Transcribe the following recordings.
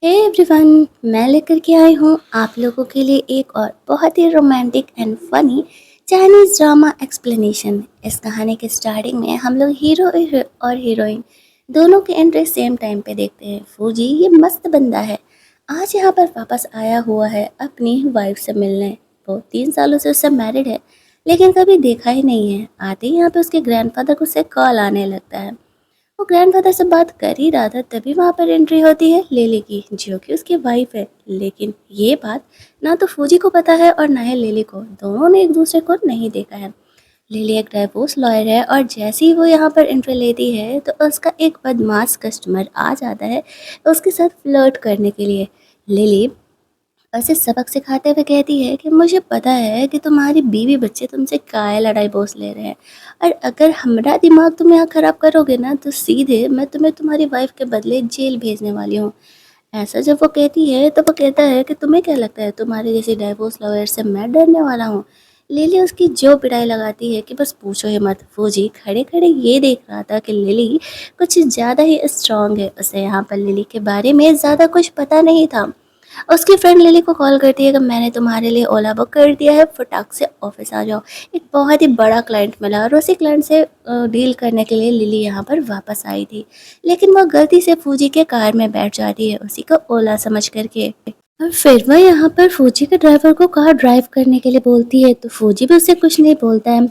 Hey everyone, मैं लेकर के आई हूँ आप लोगों के लिए एक और बहुत ही romantic and funny Chinese drama explanation. इस कहानी के स्टार्टिंग में हम लोग हीरो और हीरोइन दोनों के एंट्री सेम टाइम पे देखते हैं। फूजी ये मस्त बंदा है, आज यहाँ पर वापस आया हुआ है अपनी वाइफ से मिलने। वो 3 सालों से उससे मैरिड है लेकिन कभी देखा ही नहीं है। आते ही यहाँ पे उसके ग्रैंडफादर को से कॉल आने लगता है। वो ग्रैंडफादर से बात कर ही रहा था तभी वहां पर एंट्री होती है लिली की, जो कि उसकी वाइफ है। लेकिन ये बात ना तो फूजी को पता है और ना ही लिली को, दोनों ने एक दूसरे को नहीं देखा है। लिली एक डाइवोर्स लॉयर है और जैसे ही वो यहाँ पर एंट्री लेती है तो उसका एक बदमाश कस्टमर आ जाता है उसके साथ फ्लर्ट करने के लिए। लिली उसे सबक सिखाते हुए कहती है कि मुझे पता है कि तुम्हारी बीवी बच्चे तुमसे काय लड़ाई बोस ले रहे हैं, और अगर हमारा दिमाग तुम यहाँ खराब करोगे ना तो सीधे मैं तुम्हें तुम्हारी वाइफ के बदले जेल भेजने वाली हूँ। ऐसा जब वो कहती है तो वो कहता है कि तुम्हें क्या लगता है तुम्हारे जैसे डाइवोर्स लॉयर से मैं डरने वाला हूँ। लिली उसकी जो पिटाई लगाती है कि बस पूछो ही मत। फौजी खड़े खड़े ये देख रहा था कि लिली कुछ ज़्यादा ही स्ट्रांग है, उसे यहाँ पर लिली के बारे में ज़्यादा कुछ पता नहीं था। उसकी फ्रेंड लिली को कॉल करती है कि मैंने तुम्हारे लिए ओला बुक कर दिया है, फटाक से ऑफिस आ जाओ। एक बहुत ही बड़ा क्लाइंट मिला और उसी क्लाइंट से डील करने के लिए लिली यहाँ पर वापस आई थी। लेकिन वह गलती से फूजी के कार में बैठ जाती है उसी को ओला समझ करके। और फिर वह यहाँ पर फूजी के ड्राइवर को कार ड्राइव करने के लिए बोलती है तो फूजी भी उससे कुछ नहीं बोलता है।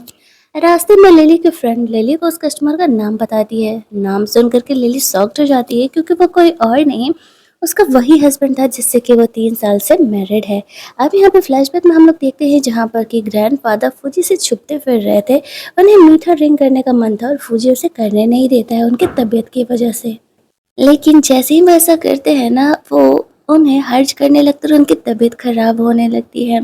रास्ते में लिली की फ्रेंड लिली को उस कस्टमर का नाम बताती है। नाम सुन करके लिली शॉक्ड हो जाती है क्योंकि वो कोई और नहीं, उसका वही हस्बैंड था जिससे कि वो 3 साल से मैरिड है। अब यहाँ पे फ्लैशबैक में हम लोग देखते हैं जहाँ पर कि ग्रैंडफादर फूजी से छुपते फिर रहे थे। उन्हें मीठा ड्रिंक करने का मन था और फूजी उसे करने नहीं देता है उनकी तबीयत की वजह से। लेकिन जैसे ही वो ऐसा करते हैं ना वो उन्हें हर्ज करने लगते हैं और उनकी तबीयत खराब होने लगती है।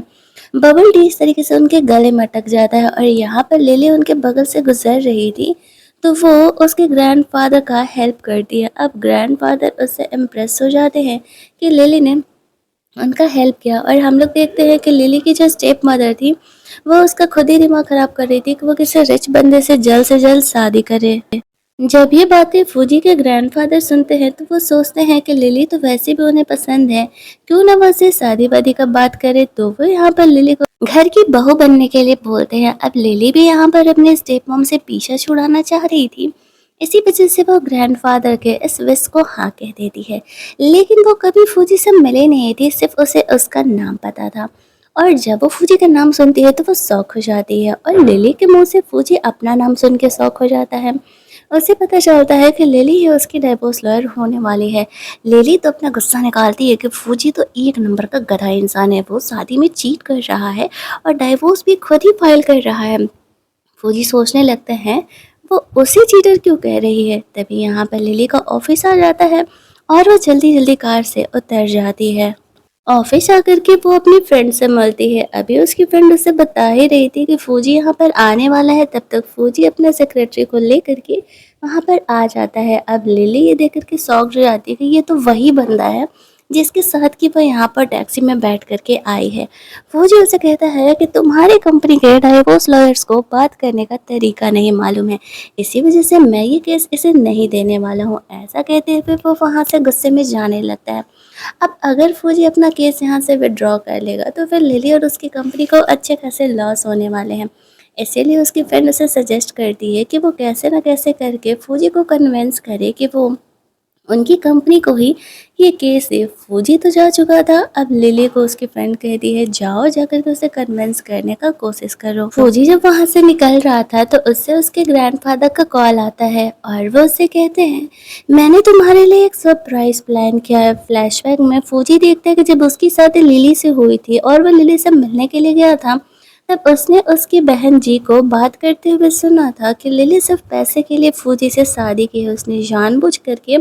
बबल टी इस तरीके से उनके गले में अटक जाता है और यहाँ पर लिली उनके बगल से गुजर रही थी तो वो उसके ग्रैंडफादर का हेल्प करती है। अब ग्रैंडफादर उससे इम्प्रेस हो जाते हैं कि लिली ने उनका हेल्प किया, और हम लोग देखते हैं कि लिली की जो स्टेप मदर थी वो उसका खुद ही दिमाग खराब कर रही थी कि वो किसी रिच बंदे से जल्द शादी करे। जब ये बातें फूजी के ग्रैंडफादर सुनते हैं तो वो सोचते हैं कि लिली तो वैसे भी उन्हें पसंद है, क्यों ना वो उससे शादी वादी का बात करे। तो वो यहाँ पर लिली को घर की बहू बनने के लिए बोलते हैं। अब लिली भी यहाँ पर अपने स्टेप मॉम से पीछा छुड़ाना चाह रही थी, इसी वजह से वो ग्रैंडफादर के इस विश को हाँ कह देती है। लेकिन वो कभी फूजी से मिले नहीं थी, सिर्फ उसे उसका नाम पता था। और जब वो फूजी का नाम सुनती है तो वो शौक हो जाती है और लिली के मुंह से फूजी अपना नाम सुन के शौक हो जाता है। उसे पता चलता है कि लिली ही उसकी डाइवोर्स लॉयर होने वाली है। लिली तो अपना गुस्सा निकालती है कि फूजी तो एक नंबर का गधा इंसान है, वो शादी में चीट कर रहा है और डाइवोर्स भी खुद ही फाइल कर रहा है। फूजी सोचने लगते हैं वो उसी चीटर क्यों कह रही है। तभी यहाँ पर लिली का ऑफिस आ जाता है और वो जल्दी जल्दी कार से उतर जाती है। ऑफिस आकर के वो अपनी फ्रेंड से मिलती है। अभी उसकी फ्रेंड उसे बता ही रही थी कि फौजी यहाँ पर आने वाला है, तब तक फौजी अपने सेक्रेटरी को लेकर के वहाँ पर आ जाता है। अब लिली ये देख करके शॉक्ड हो जाती है कि ये तो वही बंदा है जिसके साथ कि वो यहाँ पर टैक्सी में बैठ करके आई है। फौजी उसे कहता है कि तुम्हारी कंपनी के डाइवोर्स लॉयर्स को बात करने का तरीका नहीं मालूम है, इसी वजह से मैं ये केस इसे नहीं देने वाला हूँ। ऐसा कहते हुए वो वहाँ से गुस्से में जाने लगता है। अब अगर फौजी अपना केस यहाँ से विड्रॉ कर लेगा तो फिर लिली और उसकी कंपनी को अच्छे खासे लॉस होने वाले हैं। इसीलिए उसकी फ्रेंड उसे सजेस्ट करती है कि वो कैसे ना कैसे करके फौजी को कन्विंस करे कि वो उनकी कंपनी को ही ये केस दे। फौजी तो जा चुका था, अब लिली को उसकी फ्रेंड कहती है जाओ जाकर के उसे कन्विंस करने का कोशिश करो। फौजी जब वहाँ से निकल रहा था तो उससे उसके ग्रैंडफादर का कॉल आता है और वो उससे कहते हैं मैंने तुम्हारे लिए एक सरप्राइज प्लान किया है। फ्लैशबैक में फौजी देखता है कि जब उसकी शादी लिली से हुई थी और वो लिली से मिलने के लिए गया था तब उसने उसकी बहन जी को बात करते हुए सुना था कि लिली सिर्फ पैसे के लिए फौजी से शादी की है। उसने जानबूझ करके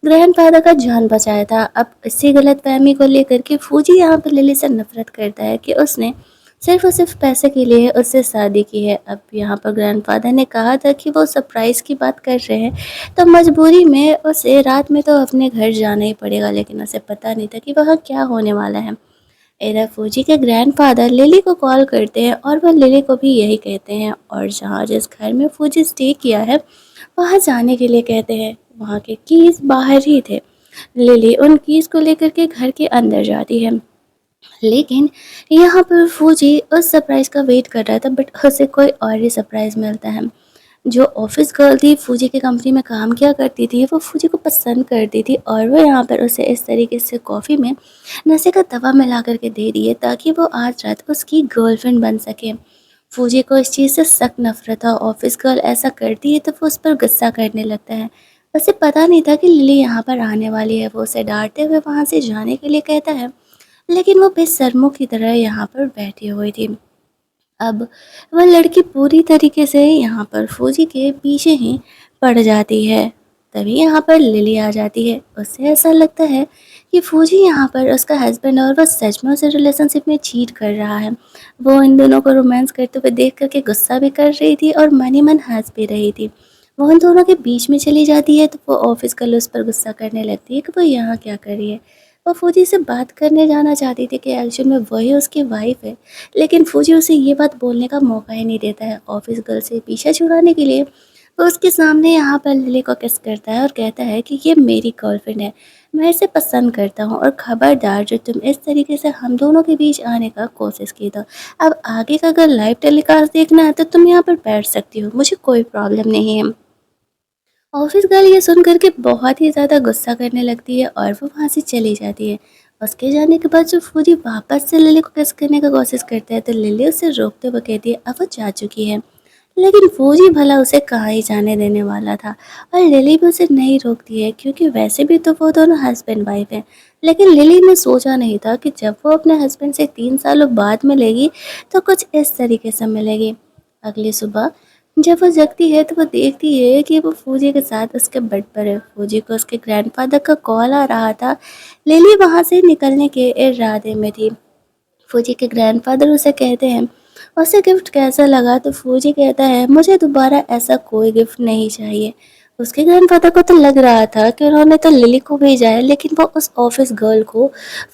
ग्रैंडफादर का जान बचाया था। अब इसी गलतफहमी को लेकर के फौजी यहाँ पर लिली से नफरत करता है कि उसने सिर्फ और सिर्फ पैसे के लिए उससे शादी की है। अब यहाँ पर ग्रैंडफादर ने कहा था कि वो सरप्राइज़ की बात कर रहे हैं तो मजबूरी में उसे रात में तो अपने घर जाना ही पड़ेगा, लेकिन उसे पता नहीं था कि वहाँ क्या होने वाला है। इधर फौजी के ग्रैंडफादर लिली को कॉल करते हैं और वह लिली को भी यही कहते हैं और जहाँ जिस घर में फौजी स्टे किया है वहाँ जाने के लिए कहते हैं। वहाँ के कीज बाहर ही थे। लिली उन कीज़ को लेकर के घर के अंदर जाती है, लेकिन यहाँ पर फौजी उस सरप्राइज़ का वेट कर रहा था, बट उसे कोई और ही सरप्राइज़ मिलता है। जो ऑफ़िस गर्ल थी, फौजी की कंपनी में काम किया करती थी, वो फौजी को पसंद करती थी और वो यहाँ पर उसे इस तरीके से कॉफ़ी में नशे का दवा मिला कर के दे रही है ताकि वो आज रात उसकी गर्लफ्रेंड बन सके। फौजी को इस चीज़ से सख्त नफ़रत था, ऑफ़िस गर्ल ऐसा करती है तो वो उस पर गुस्सा करने लगता है। उसे पता नहीं था कि लिली यहाँ पर आने वाली है, वो उसे डाँटते हुए वहाँ से जाने के लिए कहता है, लेकिन वो बेशर्मों की तरह यहाँ पर बैठी हुई थी। अब वह लड़की पूरी तरीके से यहाँ पर फौजी के पीछे ही पड़ जाती है। तभी यहाँ पर लिली आ जाती है। उसे ऐसा लगता है कि फौजी यहाँ पर उसका हस्बैंड और वह सच में उसे रिलेशनशिप में चीट कर रहा है। वो इन दोनों को रोमांस करते हुए देख कर के गुस्सा भी कर रही थी और मन ही मन हंस भी रही थी। वो उन दोनों के बीच में चली जाती है तो वो ऑफिस गर्ल उस पर गुस्सा करने लगती है कि वो यहाँ क्या कर रही है। वो फौजी से बात करने जाना चाहती थी कि एक्चुअल में वही उसकी वाइफ है, लेकिन फौजी उसे ये बात बोलने का मौका ही नहीं देता है। ऑफिस गर्ल से पीछा छुड़ाने के लिए वो उसके सामने यहाँ पर लिली को किस करता है और कहता है कि ये मेरी गर्लफ्रेंड है, मैं इसे पसंद करता हूँ और खबरदार जो तुम इस तरीके से हम दोनों के बीच आने का कोशिश की तो अब आगे का अगर लाइव टेलीकास्ट देखना है तो तुम यहाँ पर बैठ सकती हो, मुझे कोई प्रॉब्लम नहीं है। ऑफिस गर्ल ये सुन कर के बहुत ही ज़्यादा गुस्सा करने लगती है और वो वहाँ से चली जाती है। उसके जाने के बाद जो फौजी वापस से लिली को किस करने का कोशिश करता है तो लिली उसे रोकते हुए कहती है अब वो जा चुकी है। लेकिन फौजी भला उसे कहाँ ही जाने देने वाला था और लिली भी उसे नहीं रोकती है क्योंकि वैसे भी तो वो दोनों हस्बैंड वाइफ हैं। लेकिन लिली ने सोचा नहीं था कि जब वो अपने हस्बैंड से 3 सालों बाद मिलेगी तो कुछ इस तरीके से मिलेगी। अगली सुबह जब वो जगती है तो वो देखती है कि वो फौजी के साथ उसके बेड पर है। फौजी को उसके ग्रैंडफादर का कॉल आ रहा था। लिली वहाँ से निकलने के इरादे में थी। फौजी के ग्रैंडफादर उसे कहते हैं उसे गिफ्ट कैसा लगा तो फौजी कहता है मुझे दोबारा ऐसा कोई गिफ्ट नहीं चाहिए। उसके ग्रैंडफादर को तो लग रहा था कि उन्होंने तो लिली को भेजा है, लेकिन वो उस ऑफिस गर्ल को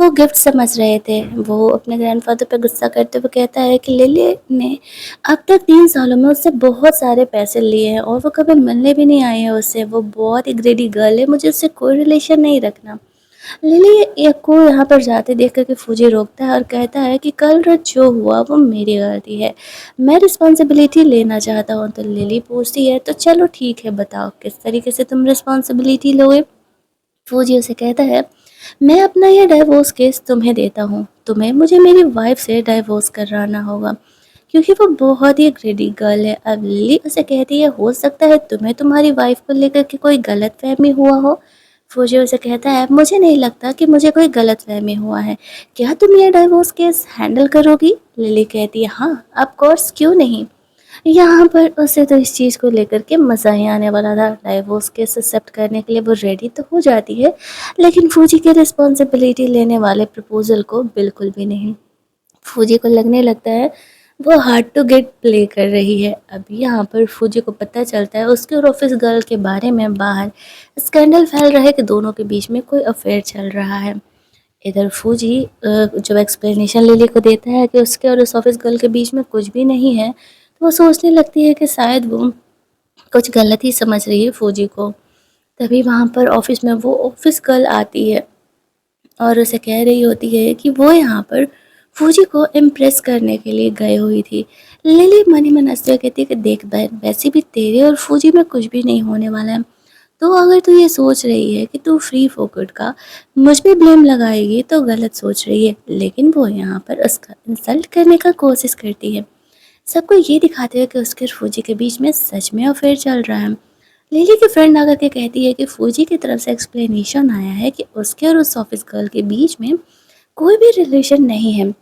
वो गिफ्ट समझ रहे थे। वो अपने ग्रैंडफादर पर गुस्सा करते हुए कहता है कि लिली ने अब तक 3 सालों में उससे बहुत सारे पैसे लिए हैं और वो कभी मिलने भी नहीं आई है उससे, वो बहुत ही ग्रेडी गर्ल है, मुझे उससे कोई रिलेशन नहीं रखना। लिली को यहाँ पर जाते देख कर के फौजी रोकता है और कहता है कि कल रात जो हुआ वो मेरी गलती है, मैं रिस्पॉन्सिबिलिटी लेना चाहता हूँ। तो लिली पूछती है तो चलो ठीक है, बताओ किस तरीके से तुम रिस्पॉन्सिबिलिटी लोगे। फौजी उसे कहता है मैं अपना यह डाइवोर्स केस तुम्हें देता हूँ, तुम्हें मुझे मेरी वाइफ से डाइवोर्स कराना होगा क्योंकि वो बहुत ही ग्रेडी गर्ल है। अब लिली उसे कहती है हो सकता है तुम्हें तुम्हारी वाइफ को लेकर के कोई गलत फहमी हुआ हो। फौजी उसे कहता है मुझे नहीं लगता कि मुझे कोई गलत फहमी हुआ है, क्या तुम ये डाइवोर्स केस हैंडल करोगी। लिली कहती है हाँ ऑफ कोर्स, क्यों नहीं। यहाँ पर उसे तो इस चीज़ को लेकर के मज़ा ही आने वाला था। डाइवोर्स केस एक्सेप्ट करने के लिए वो रेडी तो हो जाती है, लेकिन फौजी के रिस्पॉन्सिबिलिटी लेने वाले प्रपोजल को बिल्कुल भी नहीं। फौजी को लगने लगता है वो हार्ड टू गेट प्ले कर रही है। अभी यहाँ पर फौजी को पता चलता है उसके और ऑफिस गर्ल के बारे में बाहर स्कैंडल फैल रहा है कि दोनों के बीच में कोई अफेयर चल रहा है। इधर फौजी जब एक्सप्लेनेशन लिली को देता है कि उसके और उस ऑफिस गर्ल के बीच में कुछ भी नहीं है, तो वो सोचने लगती है कि शायद वो कुछ गलत ही समझ रही है फौजी को। तभी वहाँ पर ऑफिस में वो ऑफिस गर्ल आती है और उसे कह रही होती है कि वो यहाँ पर फौजी को इम्प्रेस करने के लिए गई हुई थी। लिली मन ही मन हंसते हुए कहती है कि देख बहन, वैसे भी तेरे और फौजी में कुछ भी नहीं होने वाला है, तो अगर तू ये सोच रही है कि तू फ्री फोकट का मुझ पे ब्लेम लगाएगी तो गलत सोच रही है। लेकिन वो यहाँ पर उसका इंसल्ट करने का कोशिश करती है, सबको ये दिखाते हुए कि उसके और फौजी के बीच में सच में अफेयर चल रहा है। लिली की फ्रेंड आकर के कहती है कि फौजी की तरफ से एक्सप्लेनेशन आया है कि उसके और उस ऑफिस गर्ल के बीच में कोई भी रिलेशन नहीं है।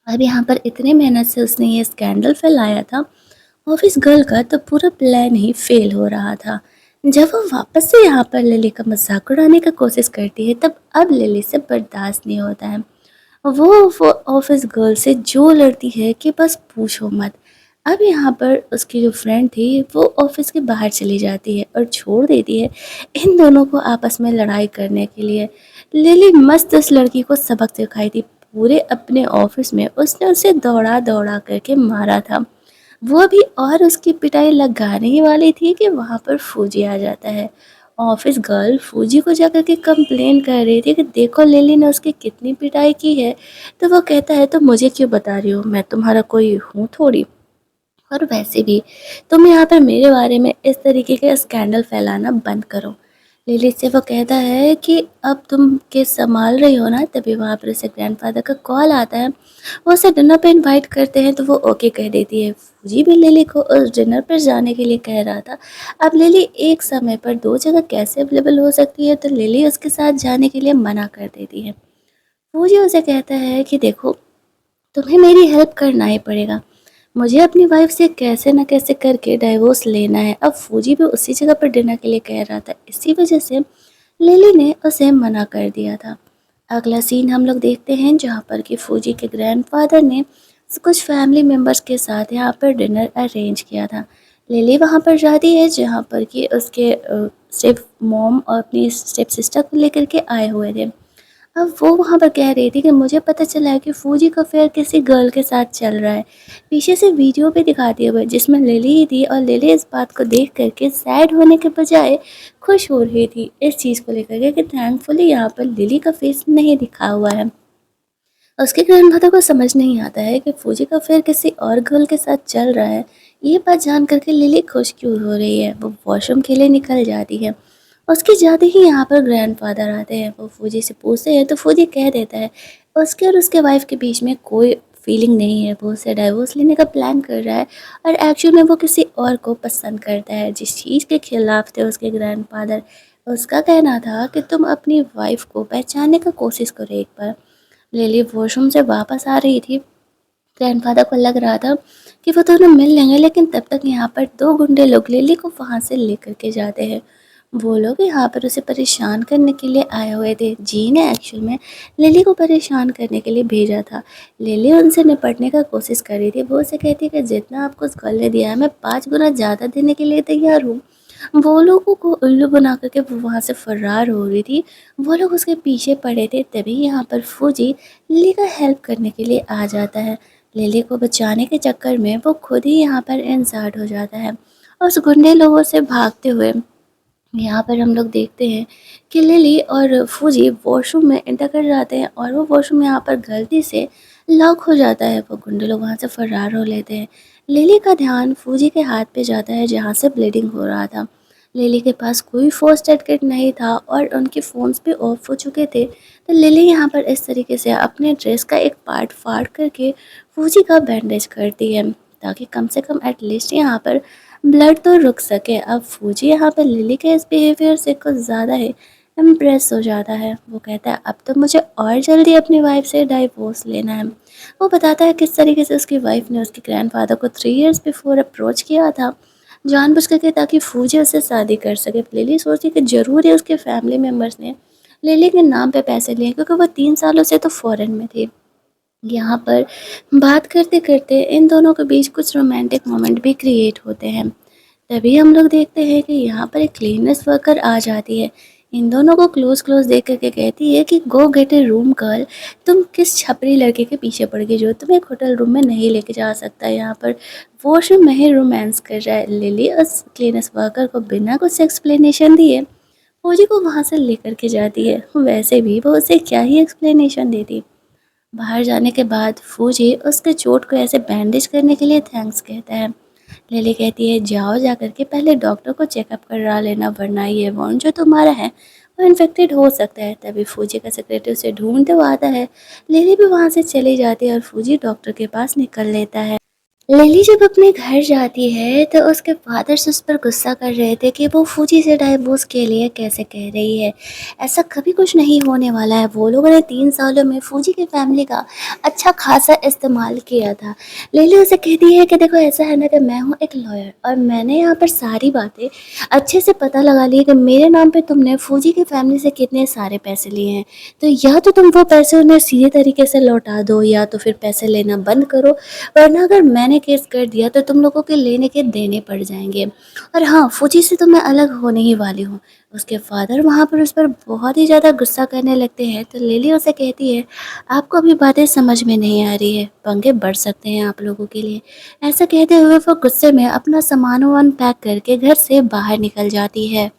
अब यहाँ पर इतने मेहनत से उसने ये स्कैंडल फैलाया था ऑफिस गर्ल का, तो पूरा प्लान ही फेल हो रहा था। जब वो वापस से यहाँ पर लिली का मजाक उड़ाने का कोशिश करती है तब अब लिली से बर्दाश्त नहीं होता है। वो ऑफिस गर्ल से जो लड़ती है कि बस पूछो मत। अब यहाँ पर उसकी जो फ्रेंड थी वो ऑफिस के बाहर चली जाती है और छोड़ देती है इन दोनों को आपस में लड़ाई करने के लिए। लिली मस्त उस लड़की को सबक सिखाई थी, पूरे अपने ऑफिस में उसने उसे दौड़ा दौड़ा करके मारा था। वो भी और उसकी पिटाई लगाने ही वाली थी कि वहाँ पर फौजी आ जाता है ऑफिस गर्ल फूजी को जाकर के कंप्लेन कर रही थी कि देखो लिली ने उसकी कितनी पिटाई की है। तो वो कहता है तो मुझे क्यों बता रही हो, मैं तुम्हारा कोई हूँ थोड़ी। और वैसे भी तुम यहाँ पर मेरे बारे में इस तरीके के स्कैंडल फैलाना बंद करो। लिली से वो कहता है कि अब तुम केस संभाल रही हो ना, तभी वहाँ पर उसे ग्रैंडफादर का कॉल आता है। वो उसे डिनर पे इनवाइट करते हैं तो वो ओके कह देती है। फूजी भी लिली को उस डिनर पर जाने के लिए कह रहा था। अब लिली एक समय पर दो जगह कैसे अवेलेबल हो सकती है, तो लिली उसके साथ जाने के लिए मना कर देती है। फूजी उसे कहता है कि देखो तुम्हें मेरी हेल्प करना ही पड़ेगा, मुझे अपनी वाइफ से कैसे न कैसे करके डाइवोर्स लेना है। अब फूजी भी उसी जगह पर डिनर के लिए कह रहा था, इसी वजह से लिली ने उसे मना कर दिया था। अगला सीन हम लोग देखते हैं जहाँ पर कि फूजी के ग्रैंडफादर ने कुछ फैमिली मेम्बर्स के साथ यहाँ पर डिनर अरेंज किया था। लिली वहाँ पर जाती है जहाँ पर कि उसके स्टेप मॉम और अपनी स्टेप सिस्टर को लेकर के आए हुए थे। अब वो वहाँ पर कह रही थी कि मुझे पता चला है कि फूजी का अफेयर किसी गर्ल के साथ चल रहा है। पीछे से वीडियो भी दिखाती हुए जिसमें लिली ही थी, और लिली इस बात को देख करके सैड होने के बजाय खुश हो रही थी इस चीज़ को लेकर के कि थैंकफुली यहाँ पर लिली का फेस नहीं दिखा हुआ है। उसके ग्रैंडमदर को समझ नहीं आता है कि फूजी का अफेयर किसी और गर्ल के साथ चल रहा है। ये बात जान करके लिली खुश क्यों हो रही है। वो वॉशरूम के लिए निकल जाती है। उसके जाते ही यहाँ पर ग्रैंडफादर आते हैं। वो फूजी से पूछते हैं तो फूजी कह देता है उसके और उसके वाइफ के बीच में कोई फीलिंग नहीं है। वो उससे डाइवोर्स लेने का प्लान कर रहा है और एक्चुअल में वो किसी और को पसंद करता है। जिस चीज़ के खिलाफ थे उसके ग्रैंडफादर, उसका कहना था कि तुम अपनी वाइफ को पहचानने का कोशिश करो एक बार। लिली वॉशरूम से वापस आ रही थी। ग्रैंडफादर को लग रहा था कि वो दोनों मिल लेंगे, लेकिन तब तक यहाँ पर दो गुंडे लोग लिली को वहाँ से लेकर के जाते हैं। वो लोग यहाँ पर उसे परेशान करने के लिए आए हुए थे। जी ने एक्चुअल में लिली को परेशान करने के लिए भेजा था। लिली उनसे निपटने का कोशिश कर रही थी। वो उसे कहती है कि जितना आपको उस गर्ल ने दिया है मैं 5 गुना ज़्यादा देने के लिए तैयार हूँ। वो लोगों को उल्लू बना कर के वो वहाँ से फरार हो रही थी। वो लोग उसके पीछे पड़े थे। तभी यहाँ पर फौजी लिली का हेल्प करने के लिए आ जाता है। लिली को बचाने के चक्कर में वो खुद ही यहाँ पर इंसर्ट हो जाता है और उस गुंडे लोगों से भागते हुए यहाँ पर हम लोग देखते हैं कि लिली और फूजी वॉशरूम में एंटर कर जाते हैं और वो वॉशरूम यहाँ पर गलती से लॉक हो जाता है। वो गुंडे लोग वहाँ से फरार हो लेते हैं। लिली का ध्यान फूजी के हाथ पे जाता है जहाँ से ब्लीडिंग हो रहा था। लिली के पास कोई फर्स्ट एड किट नहीं था और उनके फ़ोन्स भी ऑफ हो चुके थे। तो लिली यहाँ पर इस तरीके से अपने ड्रेस का एक पार्ट फाड़ करके फूजी का बैंडेज करती है ताकि कम से कम एटलीस्ट यहाँ पर ब्लड तो रुक सके। अब फूजी यहाँ पे लिली के इस बिहेवियर से कुछ ज़्यादा ही इम्प्रेस हो जाता है। वो कहता है अब तो मुझे और जल्दी अपनी वाइफ से डाइवोर्स लेना है। वो बताता है किस तरीके से उसकी वाइफ ने उसके ग्रैंडफादर को 3 इयर्स बिफोर अप्रोच किया था जानबूझ करके ताकि फूजी उससे शादी कर सके। लिली सोचती कि ज़रूर ही उसके फैमिली मेम्बर्स ने लिली के नाम पे पैसे लिए क्योंकि वो 3 सालों से तो फॉरेन में थी। यहाँ पर बात करते करते इन दोनों के बीच कुछ रोमांटिक मोमेंट भी क्रिएट होते हैं। तभी हम लोग देखते हैं कि यहाँ पर एक क्लीनर्स वर्कर आ जाती है। इन दोनों को क्लोज देख करके कहती है कि गो गेट ए रूम गर्ल, तुम किस छपरी लड़के के पीछे पड़ गई जो तुम्हें एक होटल रूम में नहीं लेके जा सकता। यहाँ पर वॉशरूम में ही रोमांस कर रहा है। लिली उस क्लीनर्स वर्कर को बिना कुछ एक्सप्लेनेशन दिए फौजी को वहाँ से लेकर के जाती है। वैसे भी वो उसे क्या ही एक्सप्लेनेशन देती। बाहर जाने के बाद फौजी उसके चोट को ऐसे बैंडेज करने के लिए थैंक्स कहता है। लिली कहती है जाओ जा कर के पहले डॉक्टर को चेकअप करा लेना, वरना ये वॉन्ड जो तुम्हारा है वो इन्फेक्टेड हो सकता है। तभी फौजी का सेक्रेटरी उसे ढूंढते हुए आता है। लिली भी वहाँ से चली जाती है और फौजी डॉक्टर के पास निकल लेता है। लिली जब अपने घर जाती है तो उसके फादर उस पर गुस्सा कर रहे थे कि वो फूजी से डाइवोर्स के लिए कैसे कह रही है, ऐसा कभी कुछ नहीं होने वाला है। वो लोगों ने 3 सालों में फूजी की फैमिली का अच्छा खासा इस्तेमाल किया था। लिली उसे कहती है कि देखो ऐसा है ना कि मैं हूँ एक लॉयर और मैंने यहाँ पर सारी बातें अच्छे से पता लगा ली कि मेरे नाम पे तुमने फूजी की फैमिली से कितने सारे पैसे लिए हैं। तो या तो तुम वो पैसे उन्हें सीधे तरीके से लौटा दो या तो फिर पैसे लेना बंद करो, वरना अगर मैंने केस कर दिया तो तुम लोगों के लेने के देने पड़ जाएंगे। और हाँ, फौजी से तो मैं अलग होने ही वाली हूँ। उसके फादर वहाँ पर उस पर बहुत ही ज़्यादा गुस्सा करने लगते हैं। तो लिली उसे कहती है आपको अभी बातें समझ में नहीं आ रही है, पंगे बढ़ सकते हैं आप लोगों के लिए। ऐसा कहते हुए वो गुस्से में अपना सामान वामान पैक करके घर से बाहर निकल जाती है।